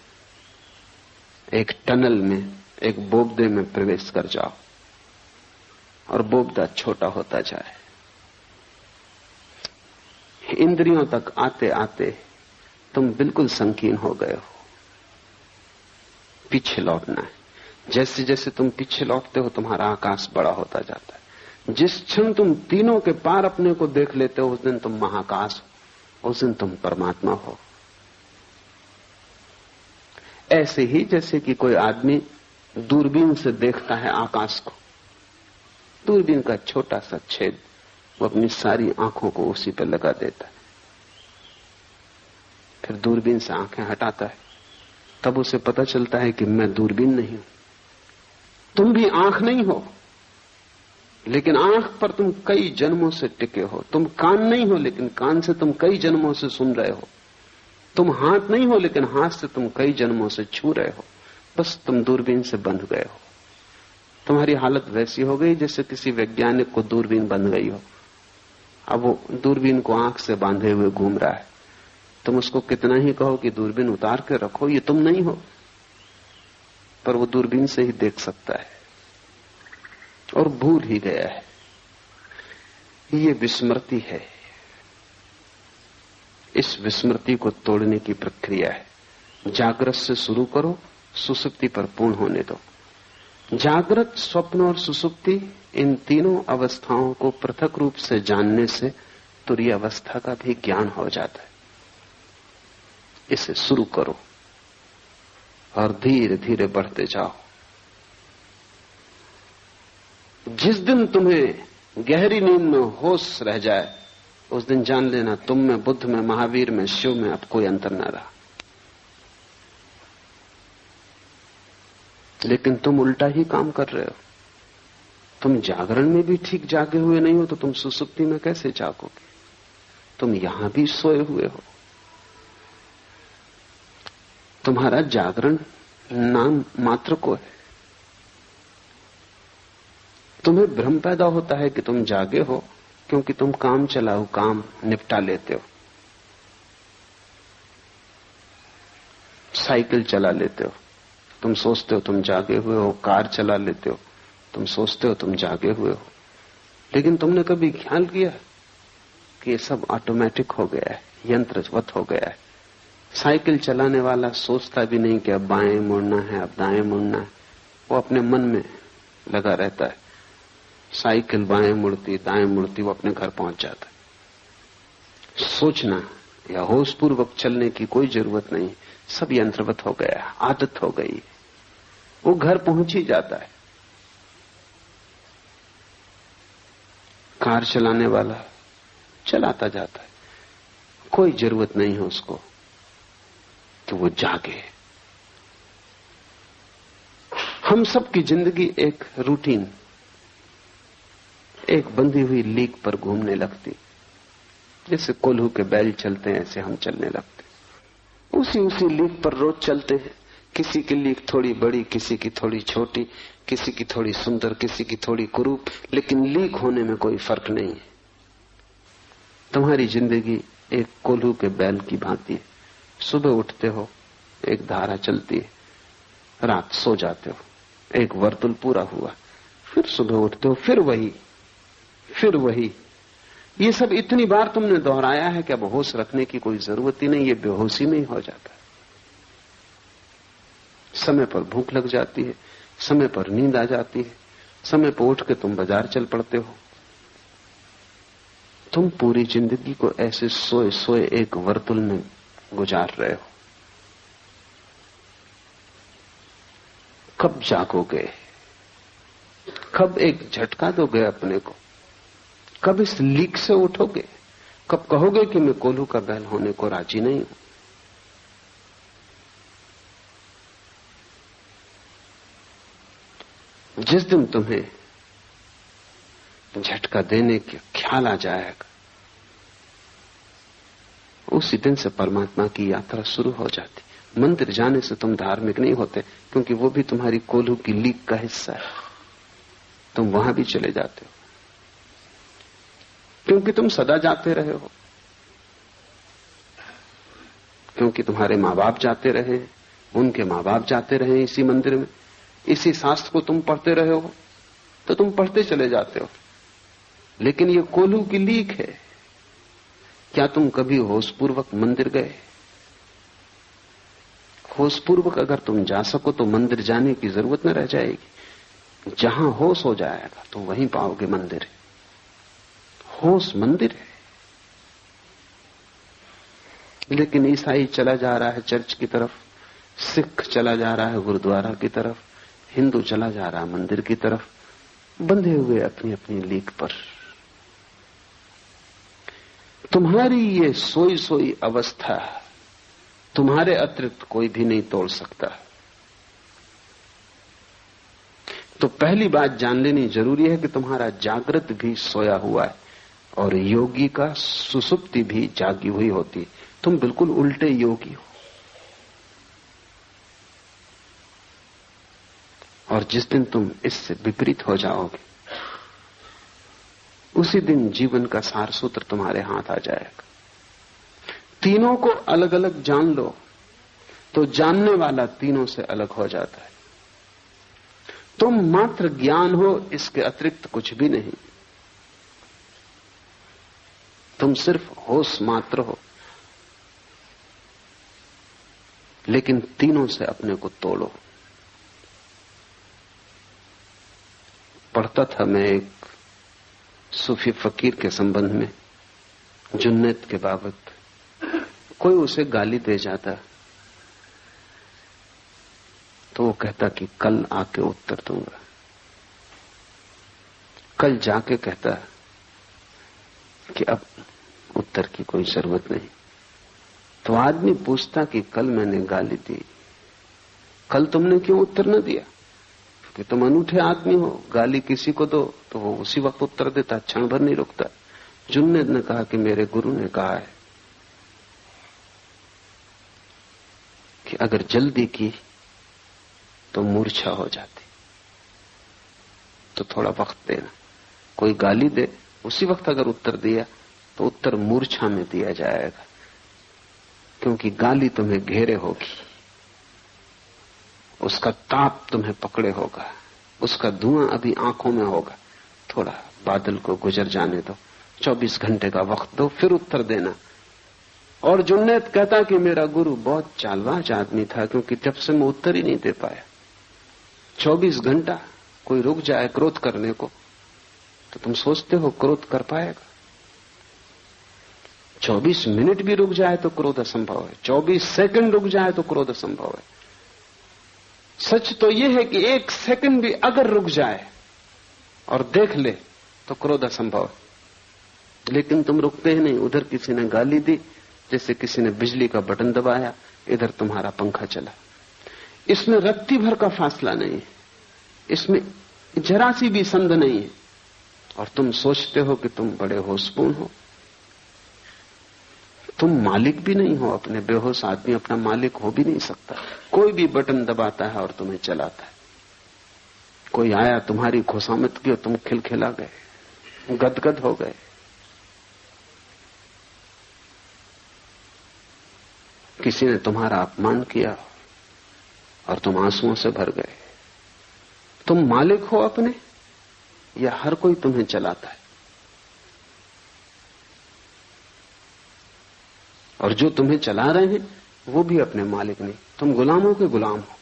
Speaker 3: एक टनल में, एक बोगदे में प्रवेश कर जाओ और बोगदा छोटा होता जाए। इंद्रियों तक आते आते तुम बिल्कुल संकीर्ण हो गए हो। पीछे लौटना है। जैसे जैसे तुम पीछे लौटते हो तुम्हारा आकाश बड़ा होता जाता है। जिस क्षण तुम तीनों के पार अपने को देख लेते हो उस दिन तुम महाकाश हो, उस दिन तुम परमात्मा हो। ऐसे ही जैसे कि कोई आदमी दूरबीन से देखता है आकाश को, दूरबीन का छोटा सा छेद वो अपनी सारी आंखों को उसी पर लगा देता है, फिर दूरबीन से आंखें हटाता है, तब उसे पता चलता है कि मैं दूरबीन नहीं हूं। तुम भी आंख नहीं हो, लेकिन आंख पर तुम कई जन्मों से टिके हो। तुम कान नहीं हो, लेकिन कान से तुम कई जन्मों से सुन रहे हो। तुम हाथ नहीं हो, लेकिन हाथ से तुम कई जन्मों से छू रहे हो। बस तुम दूरबीन से बंध गए हो। तुम्हारी हालत वैसी हो गई जैसे किसी वैज्ञानिक को दूरबीन बंध गई हो। अब वो दूरबीन को आंख से बांधे हुए घूम रहा है। तुम उसको कितना ही कहो कि दूरबीन उतार के रखो, ये तुम नहीं हो, पर वो दूरबीन से ही देख सकता है और भूल ही गया है। ये विस्मृति है। इस विस्मृति को तोड़ने की प्रक्रिया है। जागृत से शुरू करो, सुसुप्ति पर पूर्ण होने दो। जागृत, स्वप्न और सुसुप्ति, इन तीनों अवस्थाओं को पृथक रूप से जानने से तुरीय अवस्था का भी ज्ञान हो जाता है। इसे शुरू करो और धीरे धीरे बढ़ते जाओ। जिस दिन तुम्हें गहरी नींद में होश रह जाए उस दिन जान लेना तुम में, बुद्ध में, महावीर में, शिव में अब कोई अंतर न रहा। लेकिन तुम उल्टा ही काम कर रहे हो। तुम जागरण में भी ठीक जागे हुए नहीं हो तो तुम सुसुप्ति में कैसे जागोगे? तुम यहां भी सोए हुए हो। तुम्हारा जागरण नाम मात्र को है। तुम्हें भ्रम पैदा होता है कि तुम जागे हो क्योंकि तुम काम चलाओ, काम निपटा लेते हो, साइकिल चला लेते हो, तुम सोचते हो तुम जागे हुए हो, कार चला लेते हो, तुम सोचते हो तुम जागे हुए हो। लेकिन तुमने कभी ख्याल किया कि ये सब ऑटोमेटिक हो गया है, यंत्रवत हो गया है। साइकिल चलाने वाला सोचता भी नहीं कि अब बाएं मुड़ना है, अब दाएं मुड़ना है। वो अपने मन में लगा रहता है। साइकिल बाएं मुड़ती, दाएं मुड़ती, वो अपने घर पहुंच जाता है। सोचना या होशपूर्वक चलने की कोई जरूरत नहीं, सब यंत्रवत हो गया, आदत हो गई, वो घर पहुंच ही जाता है। कार चलाने वाला चलाता जाता है, कोई जरूरत नहीं है उसको कि वो जागे। हम सब की जिंदगी एक रूटीन, एक बंधी हुई लीक पर घूमने लगती। जैसे कोल्हू के बैल चलते हैं ऐसे हम चलने लगते, उसी लीक पर रोज चलते हैं। किसी की लीक थोड़ी बड़ी, किसी की थोड़ी छोटी, किसी की थोड़ी सुंदर, किसी की थोड़ी कुरूप, लेकिन लीक होने में कोई फर्क नहीं है। तुम्हारी जिंदगी एक कोल्हू के बैल की भांति है। सुबह उठते हो, एक धारा चलती है, रात सो जाते हो, एक वर्तुल पूरा हुआ, फिर सुबह उठते हो, फिर वही। ये सब इतनी बार तुमने दोहराया है कि अब होश रखने की कोई जरूरत ही नहीं, ये बेहोशी में ही हो जाता है। समय पर भूख लग जाती है, समय पर नींद आ जाती है, समय पर उठ के तुम बाजार चल पड़ते हो। तुम पूरी जिंदगी को ऐसे सोए सोए एक वर्तुल में गुजार रहे हो। कब जागोगे? कब एक झटका दोगे अपने को? कब इस लीक से उठोगे? कब कहोगे कि मैं कोल्हू का बैल होने को राजी नहीं हूं? जिस दिन तुम्हें झटका देने का ख्याल आ जाएगा उसी दिन से परमात्मा की यात्रा शुरू हो जाती। मंदिर जाने से तुम धार्मिक नहीं होते, क्योंकि वो भी तुम्हारी कोल्हू की लीक का हिस्सा है। तुम वहां भी चले जाते हो। क्योंकि तुम सदा जाते रहे हो, क्योंकि तुम्हारे माँ बाप जाते रहे, उनके माँ बाप जाते रहे इसी मंदिर में, इसी शास्त्र को तुम पढ़ते रहे हो, तो तुम पढ़ते चले जाते हो। लेकिन ये कोल्हू की लीक है। क्या तुम कभी होशपूर्वक मंदिर गए? होशपूर्वक अगर तुम जा सको तो मंदिर जाने की जरूरत न रह जाएगी। जहां होश हो जाएगा तो वहीं पाओगे मंदिर। होश मंदिर है। लेकिन ईसाई चला जा रहा है चर्च की तरफ, सिख चला जा रहा है गुरुद्वारा की तरफ, हिंदू चला जा रहा है मंदिर की तरफ, बंधे हुए अपनी अपनी लीक पर। तुम्हारी ये सोई सोई अवस्था तुम्हारे अतिरिक्त कोई भी नहीं तोड़ सकता। तो पहली बात जान लेनी जरूरी है कि तुम्हारा जागृत भी सोया हुआ है और योगी का सुसुप्ति भी जागी हुई होती। तुम बिल्कुल उल्टे योगी हो। और जिस दिन तुम इससे विपरीत हो जाओगे उसी दिन जीवन का सार सूत्र तुम्हारे हाथ आ जाएगा। तीनों को अलग अलग जान लो तो जानने वाला तीनों से अलग हो जाता है। तुम मात्र ज्ञान हो, इसके अतिरिक्त कुछ भी नहीं। तुम सिर्फ होश मात्र हो, लेकिन तीनों से अपने को तोड़ो। पढ़ता था मैं एक सूफी फकीर के संबंध में, जुन्नत के बाबत। कोई उसे गाली दे जाता तो वो कहता कि कल आके उत्तर दूंगा। कल जाके कहता कि अब उत्तर की कोई जरूरत नहीं। तो आदमी पूछता कि कल मैंने गाली दी, कल तुमने क्यों उत्तर न दिया? कि तुम अनूठे आदमी हो, गाली किसी को दो तो वो उसी वक्त उत्तर देता, क्षण भर नहीं रुकता। जुन्नत ने कहा कि मेरे गुरु ने कहा है कि अगर जल्दी की तो मूर्छा हो जाती, तो थोड़ा वक्त देना। कोई गाली दे उसी वक्त अगर उत्तर दिया तो उत्तर मूर्छा में दिया जाएगा, क्योंकि गाली तुम्हें घेरे होगी, उसका ताप तुम्हें पकड़े होगा, उसका धुआं अभी आंखों में होगा। थोड़ा बादल को गुजर जाने दो, 24 घंटे का वक्त दो, फिर उत्तर देना। और जुन्नत कहता कि मेरा गुरु बहुत चालबाज आदमी था, क्योंकि जब से मैं उत्तर ही नहीं दे पाया। 24 घंटा कोई रुक जाए क्रोध करने को तो तुम सोचते हो क्रोध कर पाएगा? 24 मिनट भी रुक जाए तो क्रोध असंभव है, 24 सेकंड रुक जाए तो क्रोध असंभव है। सच तो यह है कि 1 सेकंड भी अगर रुक जाए और देख ले तो क्रोध असंभव है। लेकिन तुम रुकते ही नहीं। उधर किसी ने गाली दी, जैसे किसी ने बिजली का बटन दबाया, इधर तुम्हारा पंखा चला। इसमें रत्ती भर का फासला नहीं है, इसमें जरा सी भी संद नहीं है, और तुम सोचते हो कि तुम बड़े होशपूर्ण हो। तुम मालिक भी नहीं हो अपने। बेहोश आदमी अपना मालिक हो भी नहीं सकता। कोई भी बटन दबाता है और तुम्हें चलाता है। कोई आया, तुम्हारी खुशामद की और तुम खिलखिला गए, गदगद हो गए। किसी ने तुम्हारा अपमान किया और तुम आंसुओं से भर गए। तुम मालिक हो अपने, या हर कोई तुम्हें चलाता है? और जो तुम्हें चला रहे हैं वो भी अपने मालिक नहीं, तुम गुलामों के गुलाम हो।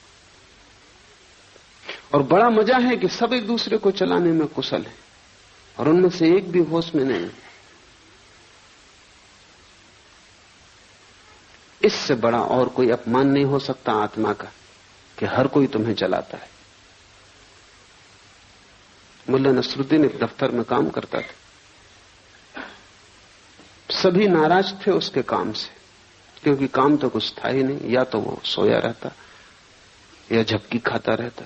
Speaker 3: और बड़ा मजा है कि सब एक दूसरे को चलाने में कुशल है और उनमें से एक भी होश में नहीं। इससे बड़ा और कोई अपमान नहीं हो सकता आत्मा का कि हर कोई तुम्हें चलाता है। मुल्ला नसरुद्दीन एक दफ्तर में काम करता था। सभी नाराज थे उसके काम से, क्योंकि काम तो कुछ था ही नहीं। या तो वो सोया रहता या झपकी खाता रहता।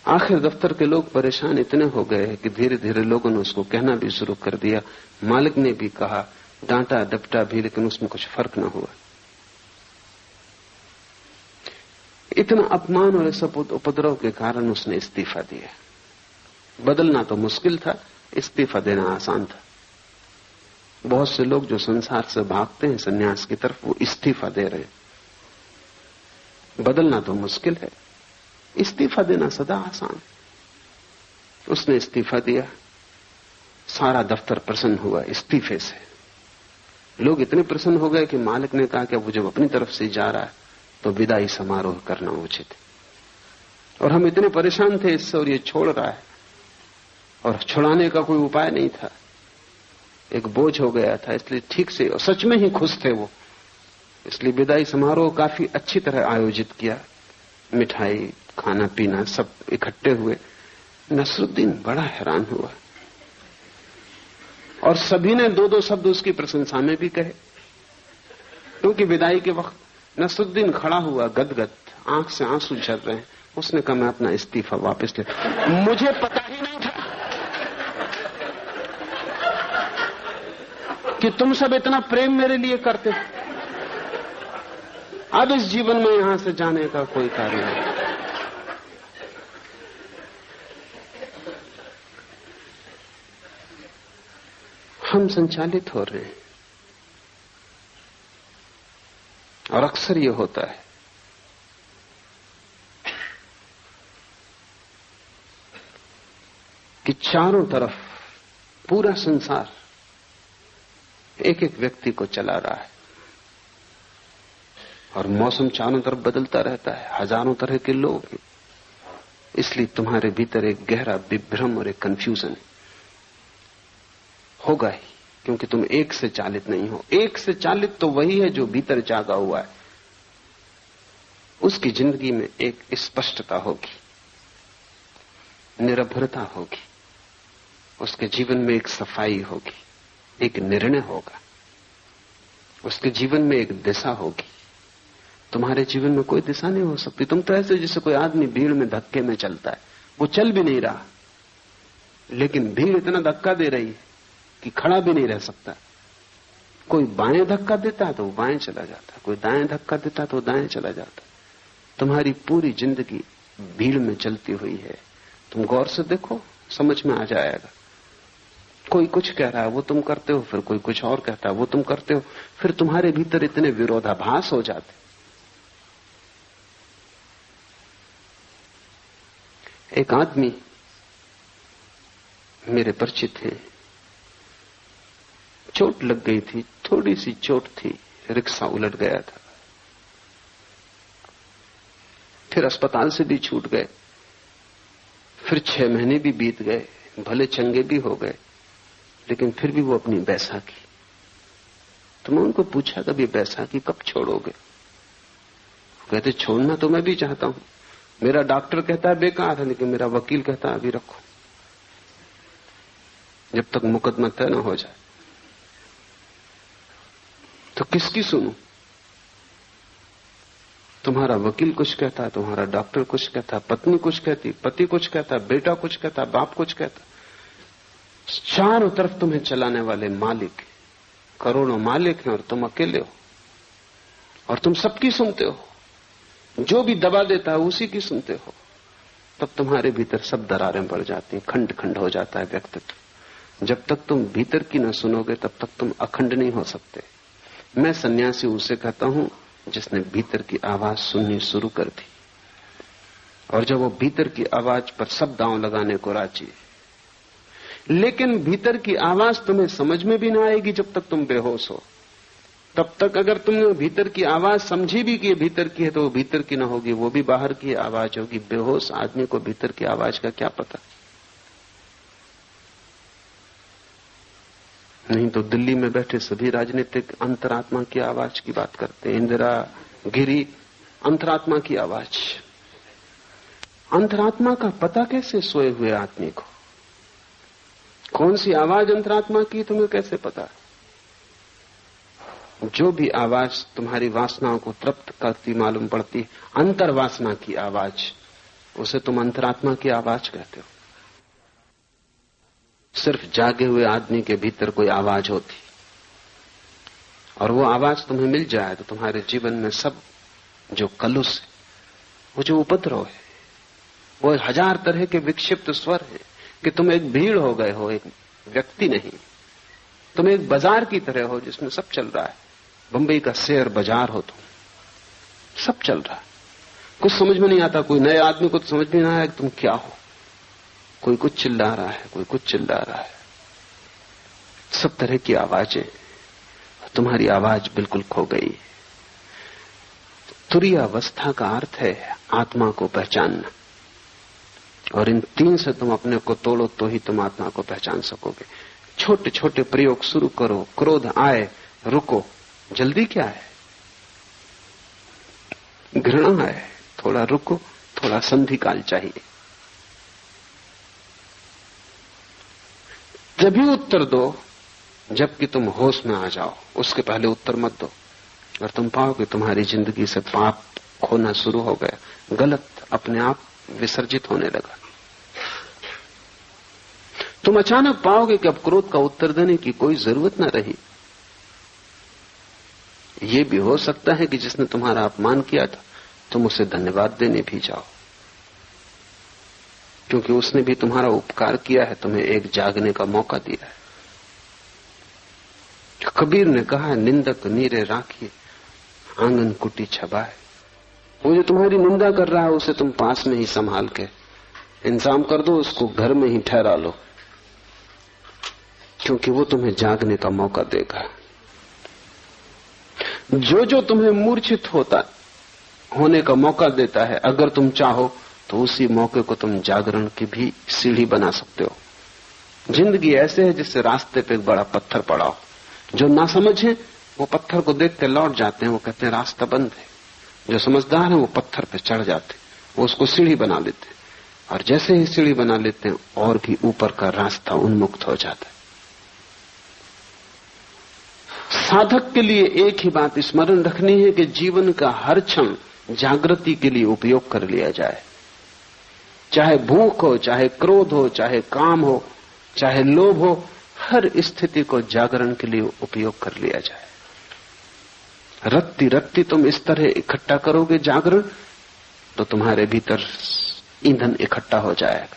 Speaker 3: आखिर दफ्तर के लोग परेशान इतने हो गए कि धीरे धीरे लोगों ने उसको कहना भी शुरू कर दिया। मालिक ने भी कहा, डांटा डपटा भी, लेकिन उसमें कुछ फर्क न हुआ। इतना अपमान और सब उपद्रव के कारण उसने इस्तीफा दिया। बदलना तो मुश्किल था, इस्तीफा देना आसान था। बहुत से लोग जो संसार से भागते हैं सन्यास की तरफ, वो इस्तीफा दे रहे हैं। बदलना तो मुश्किल है, इस्तीफा देना सदा आसान है। उसने इस्तीफा दिया, सारा दफ्तर प्रसन्न हुआ इस्तीफे से। लोग इतने प्रसन्न हो गए कि मालिक ने कहा कि अब वो जब अपनी तरफ से जा रहा है तो विदाई समारोह करना उचित है। और हम इतने परेशान थे इससे, और ये छोड़ रहा है, और छुड़ाने का कोई उपाय नहीं था, एक बोझ हो गया था, इसलिए ठीक से, और सच में ही खुश थे वो, इसलिए विदाई समारोह काफी अच्छी तरह आयोजित किया। मिठाई, खाना पीना सब इकट्ठे हुए। नसरुद्दीन बड़ा हैरान हुआ, और सभी ने दो दो शब्द उसकी प्रशंसा में भी कहे, क्योंकि विदाई के वक्त नसरुद्दीन खड़ा हुआ गदगद, आंख से आंसू झर रहे हैं। उसने कहा, मैं अपना इस्तीफा वापस ले, मुझे पता ही नहीं था कि तुम सब इतना प्रेम मेरे लिए करते। अब इस जीवन में यहां से जाने का कोई कार्य नहीं। हम संचालित हो रहे हैं, और अक्सर यह होता है कि चारों तरफ पूरा संसार एक एक व्यक्ति को चला रहा है, और मौसम चारों तरफ बदलता रहता है, हजारों तरह के लोग हैं। इसलिए तुम्हारे भीतर एक गहरा विभ्रम और एक कंफ्यूजन होगा ही, क्योंकि तुम एक से चालित नहीं हो। एक से चालित तो वही है जो भीतर जागा हुआ है। उसकी जिंदगी में एक स्पष्टता होगी, निर्भरता होगी, उसके जीवन में एक सफाई होगी, एक निर्णय होगा, उसके जीवन में एक दिशा होगी। तुम्हारे जीवन में कोई दिशा नहीं हो सकती। तुम तो ऐसे जैसे कोई आदमी भीड़ में धक्के में चलता है, वो चल भी नहीं रहा, लेकिन भीड़ इतना धक्का दे रही है कि खड़ा भी नहीं रह सकता। कोई बाएं धक्का देता है तो वो बाएं चला जाता है, कोई दाएं धक्का देता है तो वो दाएं चला जाता है। तुम्हारी पूरी जिंदगी भीड़ में चलती हुई है। तुम गौर से देखो, समझ में आ जाएगा। कोई कुछ कह रहा है वो तुम करते हो, फिर कोई कुछ और कहता है वो तुम करते हो, फिर तुम्हारे भीतर इतने विरोधाभास हो जाते। एक आदमी मेरे परिचित है, चोट लग गई थी, थोड़ी सी चोट थी, रिक्शा उलट गया था, फिर अस्पताल से भी छूट गए, फिर 6 महीने भी बीत गए, भले चंगे भी हो गए, लेकिन फिर भी वो अपनी बैसाखी। तो मैं उनको पूछा, कभी बैसाखी कब छोड़ोगे? कहते, छोड़ना तो मैं भी चाहता हूं, मेरा डॉक्टर कहता है बेकार है, लेकिन मेरा वकील कहता है अभी रखो, जब तक मुकदमा तय न हो जाए। तो किसकी सुनूं? तुम्हारा वकील कुछ कहता है, तुम्हारा डॉक्टर कुछ कहता है, पत्नी कुछ कहती, पति कुछ कहता, बेटा कुछ कहता, बाप कुछ कहता। चारों तरफ तुम्हें चलाने वाले मालिक, करोड़ों मालिक हैं, और तुम अकेले हो, और तुम सबकी सुनते हो। जो भी दबा देता है उसी की सुनते हो। तब तुम्हारे भीतर सब दरारें पड़ जाती हैं, खंड खंड हो जाता है व्यक्तित्व। जब तक तुम भीतर की न सुनोगे तब तक तुम अखंड नहीं हो सकते। मैं सन्यासी उसे कहता हूं जिसने भीतर की आवाज सुननी शुरू कर दी, और जब वो भीतर की आवाज पर सब दांव लगाने को राजी है। लेकिन भीतर की आवाज तुम्हें समझ में भी ना आएगी जब तक तुम बेहोश हो। तब तक अगर तुमने भीतर की आवाज समझी भी कि ये भीतर की है, तो वो भीतर की ना होगी, वो भी बाहर की आवाज होगी। बेहोश आदमी को भीतर की आवाज का क्या पता? नहीं तो दिल्ली में बैठे सभी राजनीतिक अंतरात्मा की आवाज की बात करते हैं। इंदिरा, गिरी, अंतरात्मा की आवाज। अंतरात्मा का पता कैसे सोए हुए आदमी को? कौन सी आवाज अंतरात्मा की तुम्हें कैसे पता? जो भी आवाज तुम्हारी वासनाओं को तृप्त करती मालूम पड़ती, अंतर्वासना की आवाज, उसे तुम अंतरात्मा की आवाज कहते हो। सिर्फ जागे हुए आदमी के भीतर कोई आवाज होती, और वो आवाज तुम्हें मिल जाए तो तुम्हारे जीवन में सब जो कलुष है, वो जो उपद्रव है, वो 1000 तरह के विक्षिप्त स्वर है, कि तुम एक भीड़ हो गए हो, एक व्यक्ति नहीं। तुम एक बाजार की तरह हो जिसमें सब चल रहा है। बंबई का शेयर बाजार हो तुम, सब चल रहा है, कुछ समझ में नहीं आता। कोई नए आदमी को तो समझ में नहीं आया कि तुम क्या हो। कोई कुछ चिल्ला रहा है, कोई कुछ चिल्ला रहा है, सब तरह की आवाजें, तुम्हारी आवाज बिल्कुल खो गई। तुरीय अवस्था का अर्थ है आत्मा को पहचानना, और इन तीन से तुम अपने को तोड़ो तो ही तुम आत्मा को पहचान सकोगे। छोटे छोटे प्रयोग शुरू करो। क्रोध आए, रुको, जल्दी क्या है। घृणा आए, थोड़ा रुको, थोड़ा संधि काल चाहिए। जब ही उत्तर दो जबकि तुम होश में आ जाओ, उसके पहले उत्तर मत दो। और तुम पाओगे तुम्हारी जिंदगी से पाप खोना शुरू हो गया, गलत अपने आप विसर्जित होने लगा। तुम अचानक पाओगे कि अब क्रोध का उत्तर देने की कोई जरूरत न रही। यह भी हो सकता है कि जिसने तुम्हारा अपमान किया था तुम उसे धन्यवाद देने भी जाओ, क्योंकि उसने भी तुम्हारा उपकार किया है, तुम्हें एक जागने का मौका दिया है। कबीर ने कहा है, निंदक नीरे राखिए आंगन कुटी छबाए। वो जो तुम्हारी निंदा कर रहा है उसे तुम पास में ही संभाल के इंतजाम कर दो, उसको घर में ही ठहरा लो, क्योंकि वो तुम्हें जागने का मौका देगा। जो तुम्हें मूर्छित होने का मौका देता है, अगर तुम चाहो तो उसी मौके को तुम जागरण की भी सीढ़ी बना सकते हो। जिंदगी ऐसे है जिससे रास्ते पे एक बड़ा पत्थर पड़ा हो। जो ना समझे वो पत्थर को देखते लौट जाते हैं, वो कहते हैं रास्ता बंद है। जो समझदार है वो पत्थर पे चढ़ जाते, वो उसको सीढ़ी बना लेते, और जैसे ही सीढ़ी बना लेते हैं और भी ऊपर का रास्ता उन्मुक्त हो जाता है। साधक के लिए एक ही बात स्मरण रखनी है कि जीवन का हर क्षण जागृति के लिए उपयोग कर लिया जाए। चाहे भूख हो, चाहे क्रोध हो, चाहे काम हो, चाहे लोभ हो, हर स्थिति को जागरण के लिए उपयोग कर लिया जाए। रत्ती रत्ती तुम इस तरह इकट्ठा करोगे जागरण, तो तुम्हारे भीतर ईंधन इकट्ठा हो जाएगा।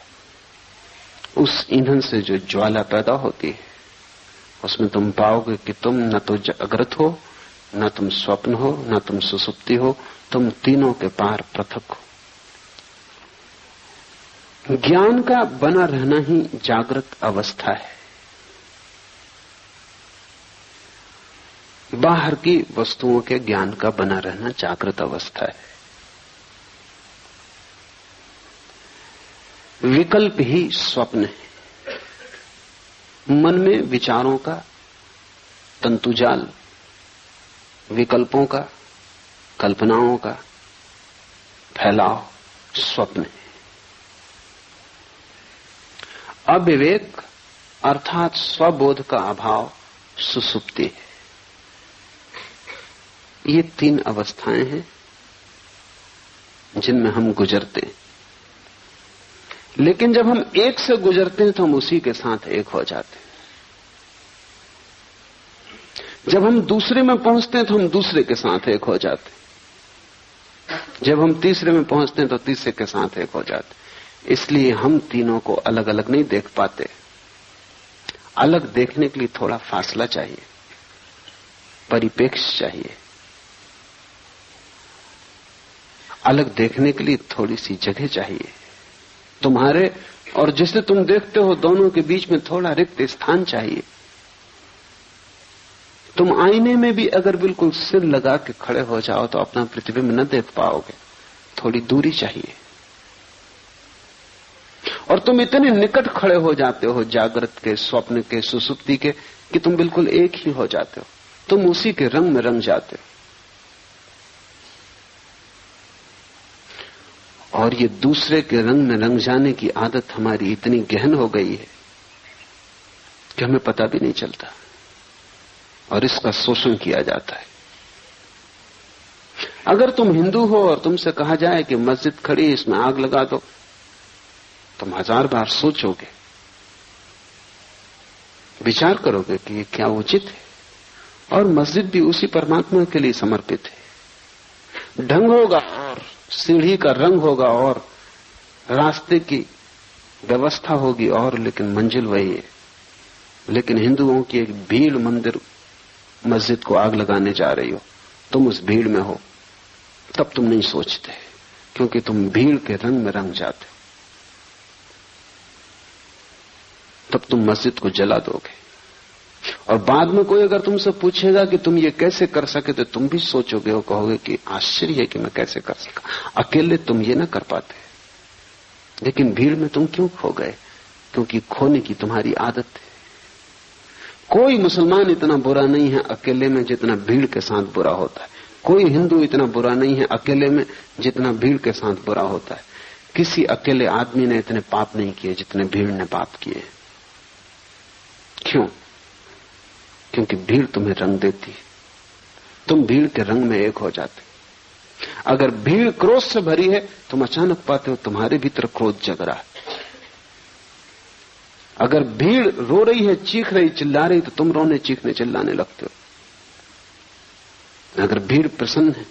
Speaker 3: उस ईंधन से जो ज्वाला पैदा होती है उसमें तुम पाओगे कि तुम न तो जागृत हो, न तुम स्वप्न हो, न तुम सुसुप्ति हो, तुम तीनों के पार पृथक हो। ज्ञान का बना रहना ही जागृत अवस्था है। बाहर की वस्तुओं के ज्ञान का बना रहना जागृत अवस्था है। विकल्प ही स्वप्न है। मन में विचारों का तंतुजाल, विकल्पों का, कल्पनाओं का फैलाव स्वप्न है। अविवेक अर्थात स्वबोध का अभाव सुसुप्ति है। ये तीन अवस्थाएं हैं जिनमें हम गुजरते हैं। लेकिन जब हम एक से गुजरते हैं तो हम उसी के साथ एक हो जाते हैं। जब हम दूसरे में पहुंचते हैं तो हम दूसरे के साथ एक हो जाते हैं। जब हम तीसरे में पहुंचते हैं तो तीसरे के साथ एक हो जाते हैं। इसलिए हम तीनों को अलग अलग नहीं देख पाते। अलग देखने के लिए थोड़ा फासला चाहिए, परिप्रेक्ष्य चाहिए। अलग देखने के लिए थोड़ी सी जगह चाहिए। तुम्हारे और जिसे तुम देखते हो दोनों के बीच में थोड़ा रिक्त स्थान चाहिए। तुम आईने में भी अगर बिल्कुल सिर लगा के खड़े हो जाओ तो अपना प्रतिबिंब न देख पाओगे, थोड़ी दूरी चाहिए। और तुम इतने निकट खड़े हो जाते हो जागृत के, स्वप्न के, सुसुप्ति के, कि तुम बिल्कुल एक ही हो जाते हो। तुम उसी के रंग में रंग जाते हो। और ये दूसरे के रंग में रंग जाने की आदत हमारी इतनी गहन हो गई है कि हमें पता भी नहीं चलता, और इसका शोषण किया जाता है। अगर तुम हिंदू हो और तुमसे कहा जाए कि मस्जिद खड़ी है, इसमें आग लगा दो, तुम 1000 बार सोचोगे, विचार करोगे कि ये क्या उचित है। और मस्जिद भी उसी परमात्मा के लिए समर्पित है। ढंग होगा और सीढ़ी का रंग होगा और रास्ते की व्यवस्था होगी और, लेकिन मंजिल वही है। लेकिन हिंदुओं की एक भीड़ मंदिर मस्जिद को आग लगाने जा रही हो, तुम उस भीड़ में हो, तब तुम नहीं सोचते, क्योंकि तुम भीड़ के रंग में रंग जाते हो। तब तुम मस्जिद को जला दोगे। और बाद में कोई अगर तुमसे पूछेगा कि तुम ये कैसे कर सके, तो तुम भी सोचोगे और कहोगे कि आश्चर्य है कि मैं कैसे कर सका। अकेले तुम ये ना कर पाते, लेकिन भीड़ में तुम क्यों खो गए? क्योंकि खोने की तुम्हारी आदत है। कोई मुसलमान इतना बुरा नहीं है अकेले में जितना भीड़ के साथ बुरा होता है। कोई हिंदू इतना बुरा नहीं है अकेले में जितना भीड़ के साथ बुरा होता है। किसी अकेले आदमी ने इतने पाप नहीं किए जितने भीड़ ने पाप किए। क्यों? क्योंकि भीड़ तुम्हें रंग देती है, तुम भीड़ के रंग में एक हो जाते। अगर भीड़ क्रोध से भरी है, तुम अचानक पाते हो तुम्हारे भीतर क्रोध जग रहा है। अगर भीड़ रो रही है, चीख रही, चिल्ला रही, तो तुम रोने, चीखने, चिल्लाने लगते हो। अगर भीड़ प्रसन्न है,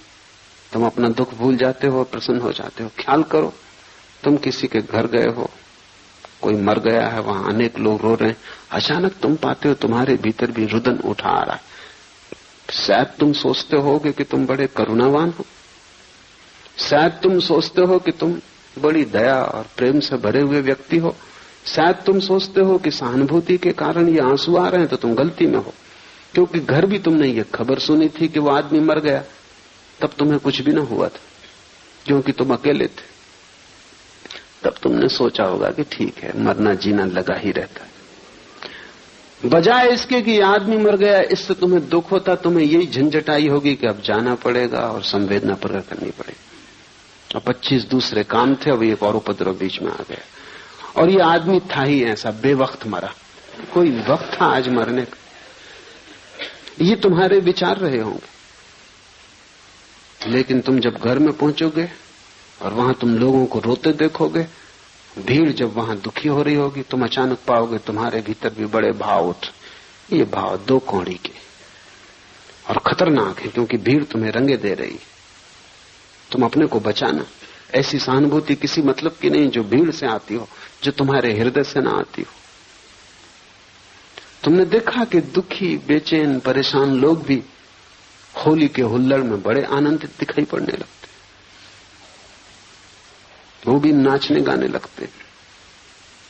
Speaker 3: तुम अपना दुख भूल जाते हो और प्रसन्न हो जाते हो। ख्याल करो, तुम किसी के घर गए हो, कोई मर गया है, वहां अनेक लोग रो रहे हैं, अचानक तुम पाते हो तुम्हारे भीतर भी रुदन उठा आ रहा है। शायद तुम सोचते होगे कि तुम बड़े करुणावान हो, शायद तुम सोचते हो कि तुम बड़ी दया और प्रेम से भरे हुए व्यक्ति हो, शायद तुम सोचते हो कि सहानुभूति के कारण ये आंसू आ रहे हैं, तो तुम गलती में हो। क्योंकि घर भी तुमने ये खबर सुनी थी कि वो आदमी मर गया, तब तुम्हें कुछ भी न हुआ था, क्योंकि तुम अकेले थे। तब तुमने सोचा होगा कि ठीक है, मरना जीना लगा ही रहता है। बजाय इसके कि आदमी मर गया, इससे तुम्हें दुख होता, तुम्हें यही झंझट आई होगी कि अब जाना पड़ेगा और संवेदना प्रकट करनी पड़ेगी। और 25 दूसरे काम थे, अब एक और उपद्रव बीच में आ गया। और ये आदमी था ही ऐसा, बेवक्त मरा। कोई वक्त था आज मरने का? ये तुम्हारे विचार रहे होंगे। लेकिन तुम जब घर में पहुंचोगे और वहां तुम लोगों को रोते देखोगे, भीड़ जब वहां दुखी हो रही होगी, तुम अचानक पाओगे तुम्हारे भीतर भी बड़े भाव उठ। ये भाव 2 कौड़ी के और खतरनाक है, क्योंकि भीड़ तुम्हें रंगे दे रही है। तुम अपने को बचाना। ऐसी सहानुभूति किसी मतलब की नहीं जो भीड़ से आती हो, जो तुम्हारे हृदय से ना आती हो। तुमने देखा कि दुखी, बेचैन, परेशान लोग भी होली के हुल्लड़ में बड़े आनंदित दिखाई पड़ने लगते। वो भी नाचने गाने लगते,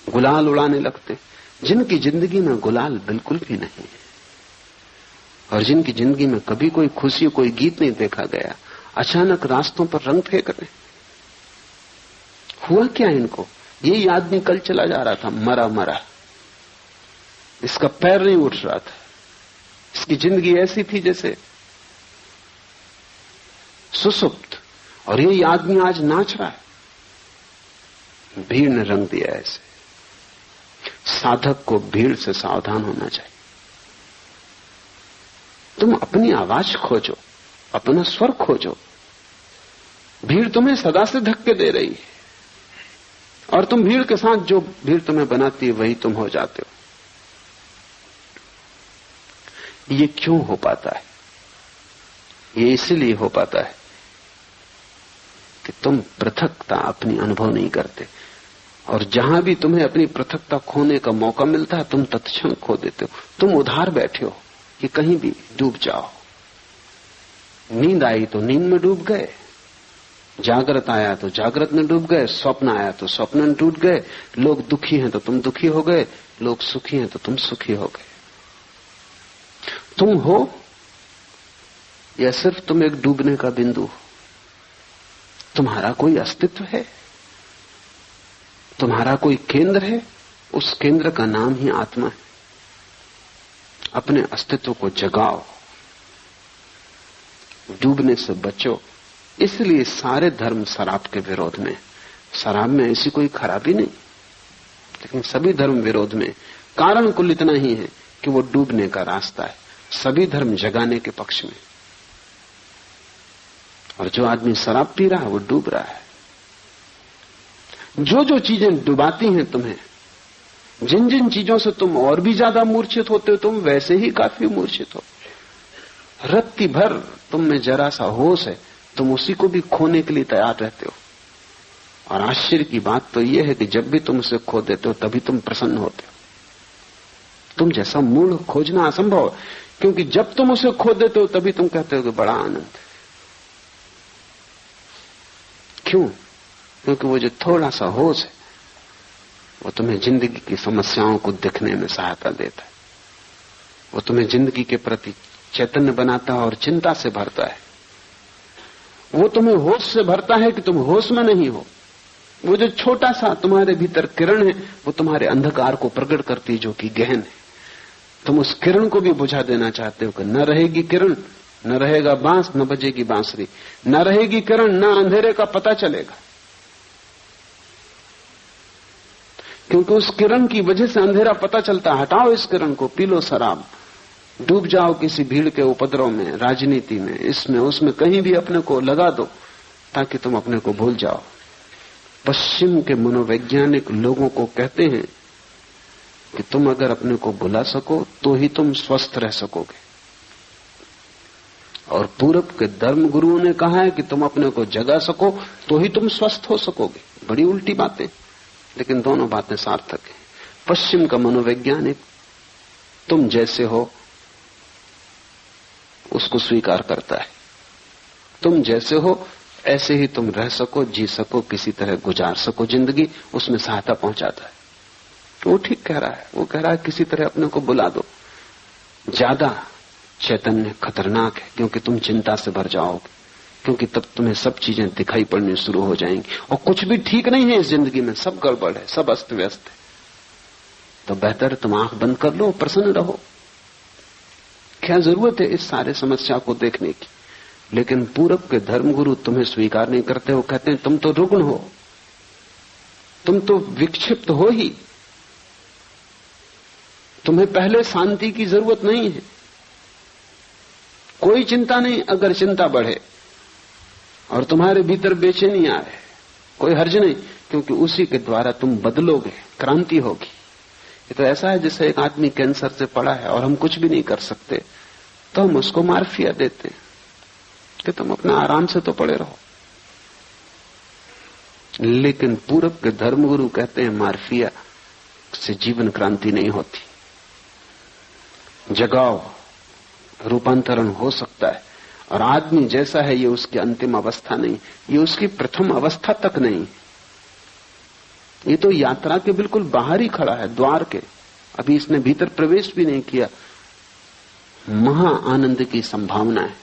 Speaker 3: गुलाल उड़ाने लगते। जिनकी जिंदगी में गुलाल बिल्कुल भी नहीं है और जिनकी जिंदगी में कभी कोई खुशी, कोई गीत नहीं देखा गया, अचानक रास्तों पर रंग फेंक रहे। हुआ क्या इनको? यही आदमी कल चला जा रहा था, मरा मरा, इसका पैर नहीं उठ रहा था, इसकी जिंदगी ऐसी थी जैसे सुसुप्त, और यही आदमी आज नाच रहा है। भीड़ ने रंग दिया ऐसे। साधक को भीड़ से सावधान होना चाहिए। तुम अपनी आवाज खोजो, अपना स्वर खोजो। भीड़ तुम्हें सदा से धक्के दे रही है और तुम भीड़ के साथ, जो भीड़ तुम्हें बनाती है वही तुम हो जाते हो। ये क्यों हो पाता है? ये इसलिए हो पाता है कि तुम पृथकता अपनी अनुभव नहीं करते, और जहां भी तुम्हें अपनी पृथकता खोने का मौका मिलता है, तुम तत्क्षण खो देते हो। तुम उधार बैठे हो कि कहीं भी डूब जाओ। नींद आई तो नींद में डूब गए, जागृत आया तो जागृत में डूब गए, स्वप्न आया तो स्वप्न में टूट गए। लोग दुखी हैं तो तुम दुखी हो गए, लोग सुखी हैं तो तुम सुखी हो गए। तुम हो या सिर्फ तुम एक डूबने का बिंदु हो? तुम्हारा कोई अस्तित्व है, तुम्हारा कोई केंद्र है। उस केंद्र का नाम ही आत्मा है। अपने अस्तित्व को जगाओ, डूबने से बचो। इसलिए सारे धर्म शराब के विरोध में। शराब में ऐसी कोई खराबी नहीं, लेकिन सभी धर्म विरोध में। कारण कुल इतना ही है कि वो डूबने का रास्ता है। सभी धर्म जगाने के पक्ष में, और जो आदमी शराब पी रहा है वो डूब रहा है। जो जो चीजें डुबाती हैं तुम्हें, जिन जिन चीजों से तुम और भी ज्यादा मूर्छित होते हो, तुम वैसे ही काफी मूर्छित हो। रत्ती भर तुम में जरा सा होश है, तुम उसी को भी खोने के लिए तैयार रहते हो। और आश्चर्य की बात तो यह है कि जब भी तुम उसे खो देते हो तभी तुम प्रसन्न होते हो। तुम जैसा मूल खोजना असंभव है, क्योंकि जब तुम उसे खो देते हो तभी तुम कहते हो कि बड़ा आनंद है। क्यों? क्योंकि वो जो थोड़ा सा होश है वो तुम्हें जिंदगी की समस्याओं को देखने में सहायता देता है, वो तुम्हें जिंदगी के प्रति चैतन्य बनाता है और चिंता से भरता है। वो तुम्हें होश से भरता है कि तुम होश में नहीं हो। वो जो छोटा सा तुम्हारे भीतर किरण है वो तुम्हारे अंधकार को प्रकट करती है जो कि गहन है। तुम उस किरण को भी बुझा देना चाहते हो कि न रहेगी किरण, न रहेगा बांस, न बजेगी बांसुरी, न रहेगी किरण, न अंधेरे का पता चलेगा। क्योंकि उस किरण की वजह से अंधेरा पता चलता। हटाओ इस किरण को, पी लो शराब, डूब जाओ किसी भीड़ के उपद्रव में, राजनीति में, इसमें उसमें, कहीं भी अपने को लगा दो ताकि तुम अपने को भूल जाओ। पश्चिम के मनोवैज्ञानिक लोगों को कहते हैं कि तुम अगर अपने को भुला सको तो ही तुम स्वस्थ रह सकोगे, और पूरब के धर्म गुरुओं ने कहा है कि तुम अपने को जगा सको तो ही तुम स्वस्थ हो सकोगे। बड़ी उल्टी बातें, लेकिन दोनों बातें सार्थक हैं। पश्चिम का मनोवैज्ञानिक तुम जैसे हो उसको स्वीकार करता है। तुम जैसे हो ऐसे ही तुम रह सको, जी सको, किसी तरह गुजार सको जिंदगी, उसमें सहायता पहुंचाता है। वो ठीक कह रहा है। वो कह रहा है किसी तरह अपने को बुला दो। ज्यादा चैतन्य खतरनाक है, क्योंकि तुम चिंता से भर जाओगे, क्योंकि तब तुम्हें सब चीजें दिखाई पड़नी शुरू हो जाएंगी और कुछ भी ठीक नहीं है इस जिंदगी में, सब गड़बड़ है, सब अस्त व्यस्त है। तो बेहतर तुम आंख बंद कर लो, प्रसन्न रहो। क्या जरूरत है इस सारे समस्या को देखने की? लेकिन पूरब के धर्मगुरु तुम्हें स्वीकार नहीं करते। वो कहते हैं तुम तो रुग्ण हो, तुम तो विक्षिप्त हो ही, तुम्हें पहले शांति की जरूरत नहीं है। कोई चिंता नहीं अगर चिंता बढ़े और तुम्हारे भीतर बेचैनी आए, कोई हर्ज नहीं, क्योंकि उसी के द्वारा तुम बदलोगे, क्रांति होगी। ये तो ऐसा है जैसे एक आदमी कैंसर से पड़ा है और हम कुछ भी नहीं कर सकते, तो हम उसको मार्फिया देते हैं कि तुम अपना आराम से तो पड़े रहो। लेकिन पूरब के धर्मगुरु कहते हैं मार्फिया से जीवन क्रांति नहीं होती। जगाओ, रूपांतरण हो सकता है, और आदमी जैसा है ये उसकी अंतिम अवस्था नहीं, ये उसकी प्रथम अवस्था तक नहीं। ये तो यात्रा के बिल्कुल बाहर ही खड़ा है, द्वार के। अभी इसने भीतर प्रवेश भी नहीं किया। महा आनंद की संभावना है,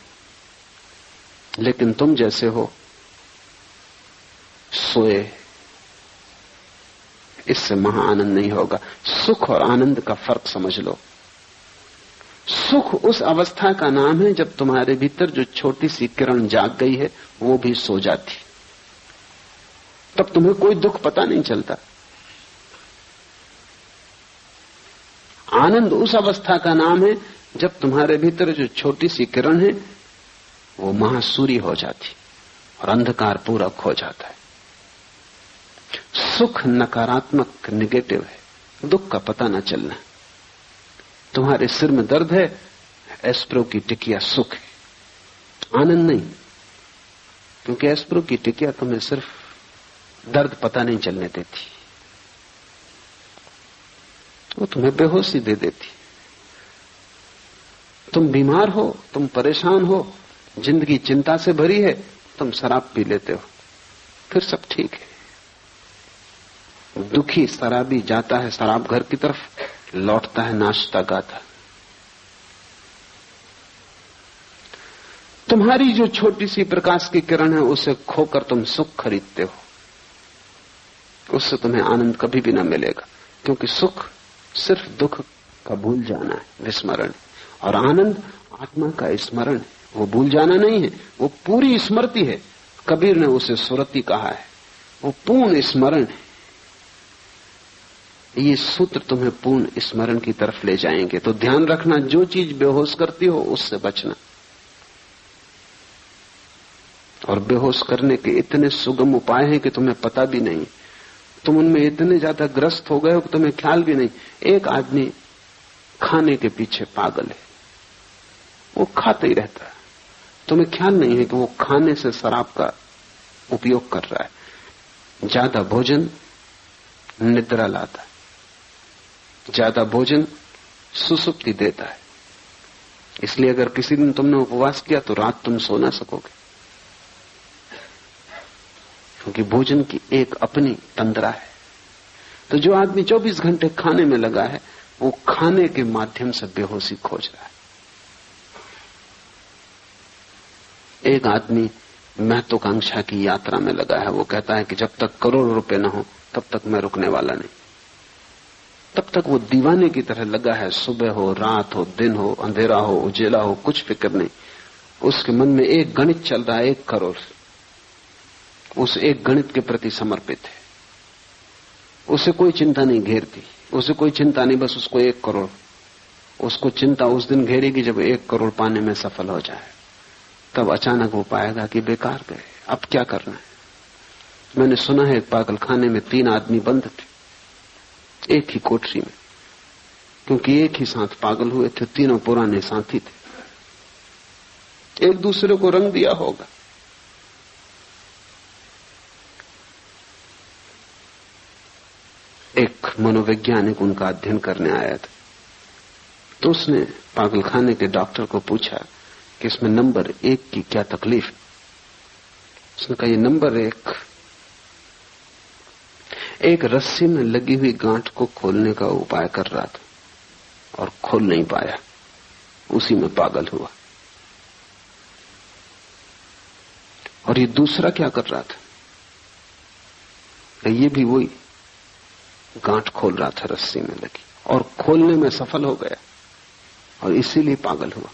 Speaker 3: लेकिन तुम जैसे हो सोए, इससे महा आनंद नहीं होगा। सुख और आनंद का फर्क समझ लो। सुख उस अवस्था का नाम है जब तुम्हारे भीतर जो छोटी सी किरण जाग गई है वो भी सो जाती, तब तुम्हें कोई दुख पता नहीं चलता। आनंद उस अवस्था का नाम है जब तुम्हारे भीतर जो छोटी सी किरण है वो महासूर्य हो जाती और अंधकार पूरा खो जाता है। सुख नकारात्मक, निगेटिव है, दुख का पता न चलना। तुम्हारे सिर में दर्द है, एस्प्रो की टिकिया सुख है, आनंद नहीं, क्योंकि एस्प्रो की टिकिया तुम्हें सिर्फ दर्द पता नहीं चलने देती, वो तुम्हें बेहोशी दे देती। तुम बीमार हो, तुम परेशान हो, जिंदगी चिंता से भरी है, तुम शराब पी लेते हो, फिर सब ठीक है। दुखी शराबी जाता है शराब घर की तरफ, लौटता है नाचता गाता। तुम्हारी जो छोटी सी प्रकाश की किरण है उसे खोकर तुम सुख खरीदते हो, उससे तुम्हें आनंद कभी भी न मिलेगा, क्योंकि सुख सिर्फ दुख का भूल जाना है, विस्मरण, और आनंद आत्मा का स्मरण है, वो भूल जाना नहीं है, वो पूरी स्मृति है। कबीर ने उसे सुरति कहा है, वो पूर्ण स्मरण है। ये सूत्र तुम्हें पूर्ण स्मरण की तरफ ले जाएंगे। तो ध्यान रखना, जो चीज बेहोश करती हो उससे बचना। और बेहोश करने के इतने सुगम उपाय हैं कि तुम्हें पता भी नहीं, तुम उनमें इतने ज्यादा ग्रस्त हो गए हो कि तुम्हें ख्याल भी नहीं। एक आदमी खाने के पीछे पागल है, वो खाते ही रहता है, तुम्हें ख्याल नहीं है कि वो खाने से शराब का उपयोग कर रहा है। ज्यादा भोजन निद्रा लाता है, ज्यादा भोजन सुसुप्ति देता है। इसलिए अगर किसी दिन तुमने उपवास किया तो रात तुम सो ना सकोगे, क्योंकि भोजन की एक अपनी तंद्रा है। तो जो आदमी 24 घंटे खाने में लगा है, वो खाने के माध्यम से बेहोशी खोज रहा है। एक आदमी महत्वाकांक्षा की यात्रा में लगा है, वो कहता है कि जब तक करोड़ रुपए न हो तब तक मैं रुकने वाला नहीं। तब तक वो दीवाने की तरह लगा है, सुबह हो, रात हो, दिन हो, अंधेरा हो, उजेला हो, कुछ फिक्र नहीं। उसके मन में एक गणित चल रहा है, 1 करोड़। उस एक गणित के प्रति समर्पित है, उसे कोई चिंता नहीं घेरती, उसे कोई चिंता नहीं, बस उसको 1 करोड़। उसको चिंता उस दिन घेरेगी जब 1 करोड़ पाने में सफल हो जाए। तब अचानक वो पाएगा कि बेकार गए, अब क्या करना है। मैंने सुना है एक पागलखाने में 3 आदमी बंद थे एक ही कोठरी में, क्योंकि एक ही साथ पागल हुए थे, तीनों पुराने साथी थे, एक दूसरे को रंग दिया होगा। एक मनोवैज्ञानिक उनका अध्ययन करने आया था, तो उसने पागलखाने के डॉक्टर को पूछा कि इसमें नंबर 1 की क्या तकलीफ है। उसने कहा, ये नंबर 1 एक रस्सी में लगी हुई गांठ को खोलने का उपाय कर रहा था और खोल नहीं पाया, उसी में पागल हुआ। और ये दूसरा क्या कर रहा था, ये भी वही गांठ खोल रहा था रस्सी में लगी, और खोलने में सफल हो गया और इसीलिए पागल हुआ।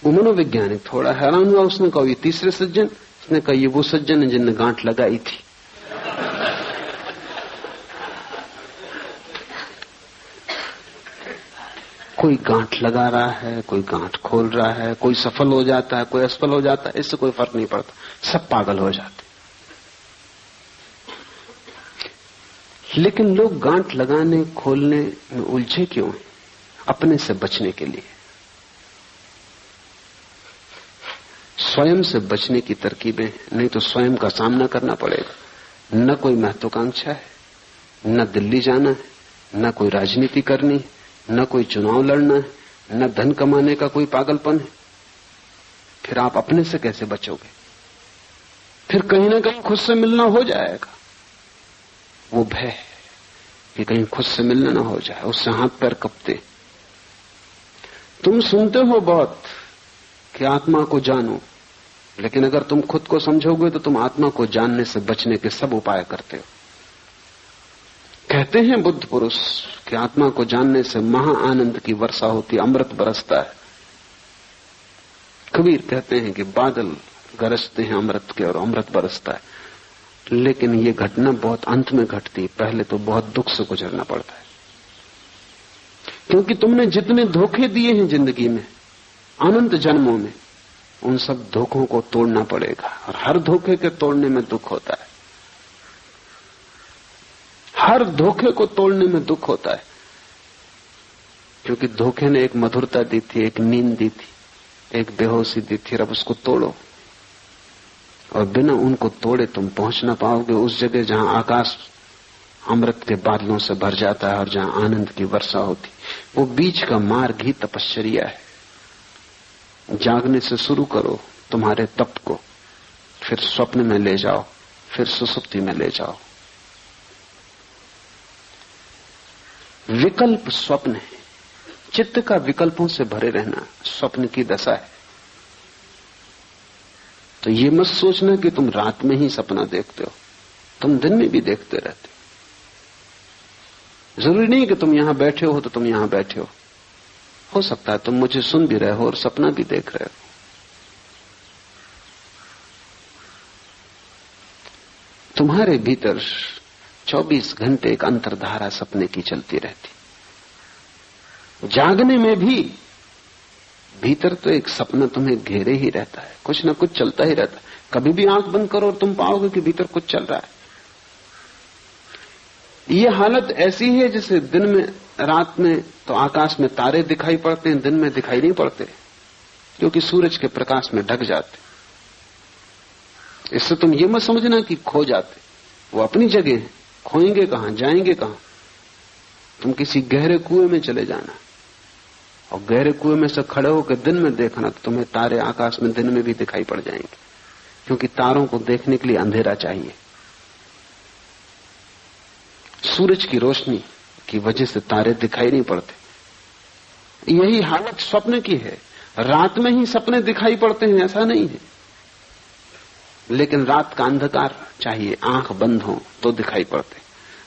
Speaker 3: वो मनोवैज्ञानिक थोड़ा हैरान हुआ। उसने कहा, ये तीसरे सज्जन? उसने कहा, ये वो सज्जन है जिनने गांठ लगाई थी। कोई गांठ लगा रहा है, कोई गांठ खोल रहा है, कोई सफल हो जाता है, कोई असफल हो जाता है, इससे कोई फर्क नहीं पड़ता, सब पागल हो जाते। लेकिन लोग गांठ लगाने खोलने में उलझे क्यों हैं? अपने से बचने के लिए। स्वयं से बचने की तरकीबें, नहीं तो स्वयं का सामना करना पड़ेगा। न कोई महत्वाकांक्षा है, न दिल्ली जाना है, न कोई राजनीति करनी है, न कोई चुनाव लड़ना है, न धन कमाने का कोई पागलपन है। फिर आप अपने से कैसे बचोगे? फिर कहीं ना कहीं खुद से मिलना हो जाएगा। वो भय कि कहीं खुद से मिलना ना हो जाए, उससे हाथ पैर कपते। तुम सुनते हो बहुत कि आत्मा को जानो, लेकिन अगर तुम खुद को समझोगे तो तुम आत्मा को जानने से बचने के सब उपाय करते हो। कहते हैं बुद्ध पुरुष कि आत्मा को जानने से महा आनंद की वर्षा होती, अमृत बरसता है। कबीर कहते हैं कि बादल गरजते हैं अमृत के और अमृत बरसता है। लेकिन ये घटना बहुत अंत में घटती, पहले तो बहुत दुख से गुजरना पड़ता है। क्योंकि तुमने जितने धोखे दिए हैं जिंदगी में, अनंत जन्मों में, उन सब धोखों को तोड़ना पड़ेगा। और हर धोखे के तोड़ने में दुख होता है, हर धोखे को तोड़ने में दुख होता है। क्योंकि धोखे ने एक मधुरता दी थी, एक नींद दी थी, एक बेहोशी दी थी। अब उसको तोड़ो, और बिना उनको तोड़े तुम पहुंच ना पाओगे उस जगह जहां आकाश अमृत के बादलों से भर जाता है और जहां आनंद की वर्षा होती। वो बीच का मार्ग ही तपश्चर्या है। जागने से शुरू करो तुम्हारे तप को, फिर स्वप्न में ले जाओ, फिर सुसुप्ति में ले जाओ। विकल्प स्वप्न है, चित्त का विकल्पों से भरे रहना स्वप्न की दशा है। तो ये मत सोचना कि तुम रात में ही सपना देखते हो, तुम दिन में भी देखते रहते हो। जरूरी नहीं कि तुम यहां बैठे हो तो तुम यहां बैठे हो सकता है तुम मुझे सुन भी रहे हो और सपना भी देख रहे हो। तुम्हारे भीतर 24 घंटे एक अंतर्धारा सपने की चलती रहती। जागने में भी भीतर तो एक सपना तुम्हें घेरे ही रहता है, कुछ ना कुछ चलता ही रहता है। कभी भी आंख बंद करो और तुम पाओगे कि भीतर कुछ चल रहा है। ये हालत ऐसी है जैसे दिन में, रात में तो आकाश में तारे दिखाई पड़ते हैं, दिन में दिखाई नहीं पड़ते क्योंकि सूरज के प्रकाश में ढक जाते। इससे तुम ये मत समझना कि खो जाते, वो अपनी जगह है, खोएंगे कहां, जाएंगे कहां। तुम किसी गहरे कुएं में चले जाना और गहरे कुएं में से खड़े होकर दिन में देखना तो तुम्हें तारे आकाश में दिन में भी दिखाई पड़ जाएंगे, क्योंकि तारों को देखने के लिए अंधेरा चाहिए। सूरज की रोशनी की वजह से तारे दिखाई नहीं पड़ते। यही हालत स्वप्न की है। रात में ही सपने दिखाई पड़ते हैं ऐसा नहीं है, लेकिन रात का अंधकार चाहिए, आंख बंद हो तो दिखाई पड़ते।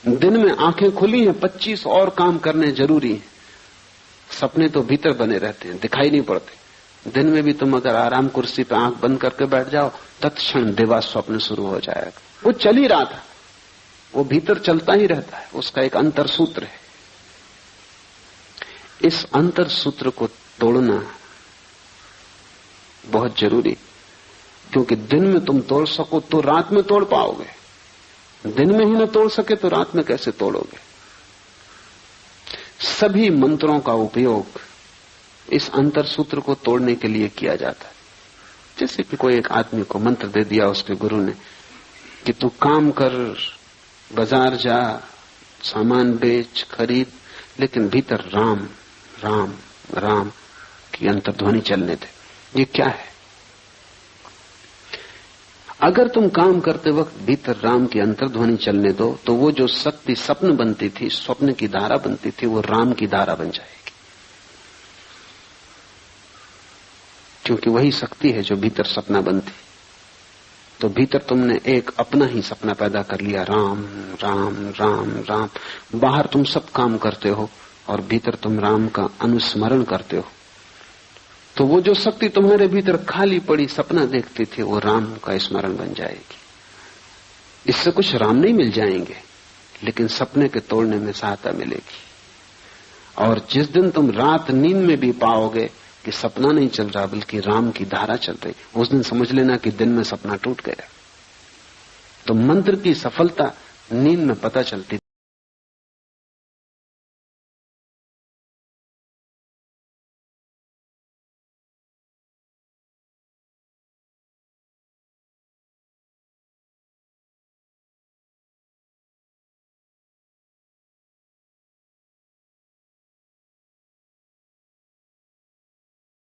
Speaker 3: दिन में आंखें खुली हैं, 25 और काम करने जरूरी हैं। सपने तो भीतर बने रहते हैं, दिखाई नहीं पड़ते। दिन में भी तुम अगर आराम कुर्सी पर आंख बंद करके बैठ जाओ, तत्क्षण दिवा स्वप्न शुरू हो जाएगा। वो चल ही रहा था, वो भीतर चलता ही रहता है, उसका एक अंतर सूत्र है। इस अंतर सूत्र को तोड़ना बहुत जरूरी, क्योंकि दिन में तुम तोड़ सको तो रात में तोड़ पाओगे, दिन में ही न तोड़ सके तो रात में कैसे तोड़ोगे। सभी मंत्रों का उपयोग इस अंतर सूत्र को तोड़ने के लिए किया जाता है। जैसे कि कोई एक आदमी को मंत्र दे दिया उसके गुरु ने कि तू काम कर, बाजार जा, सामान बेच, खरीद, लेकिन भीतर राम राम राम की अंतर्ध्वनि चलने दे। ये क्या है? अगर तुम काम करते वक्त भीतर राम की अंतर्ध्वनि चलने दो तो वो जो शक्ति स्वप्न बनती थी, स्वप्न की धारा बनती थी, वो राम की धारा बन जाएगी, क्योंकि वही शक्ति है जो भीतर सपना बनती। तो भीतर तुमने एक अपना ही सपना पैदा कर लिया, राम राम राम राम। बाहर तुम सब काम करते हो और भीतर तुम राम का अनुस्मरण करते हो। तो वो जो शक्ति तुम्हारे भीतर खाली पड़ी सपना देखती थी, वो राम का स्मरण बन जाएगी। इससे कुछ राम नहीं मिल जाएंगे, लेकिन सपने के तोड़ने में सहायता मिलेगी। और जिस दिन तुम रात नींद में भी पाओगे कि सपना नहीं चल रहा बल्कि राम की धारा चल रही, उस दिन समझ लेना कि दिन में सपना टूट गया। तो मंत्र की सफलता नींद में पता चलती।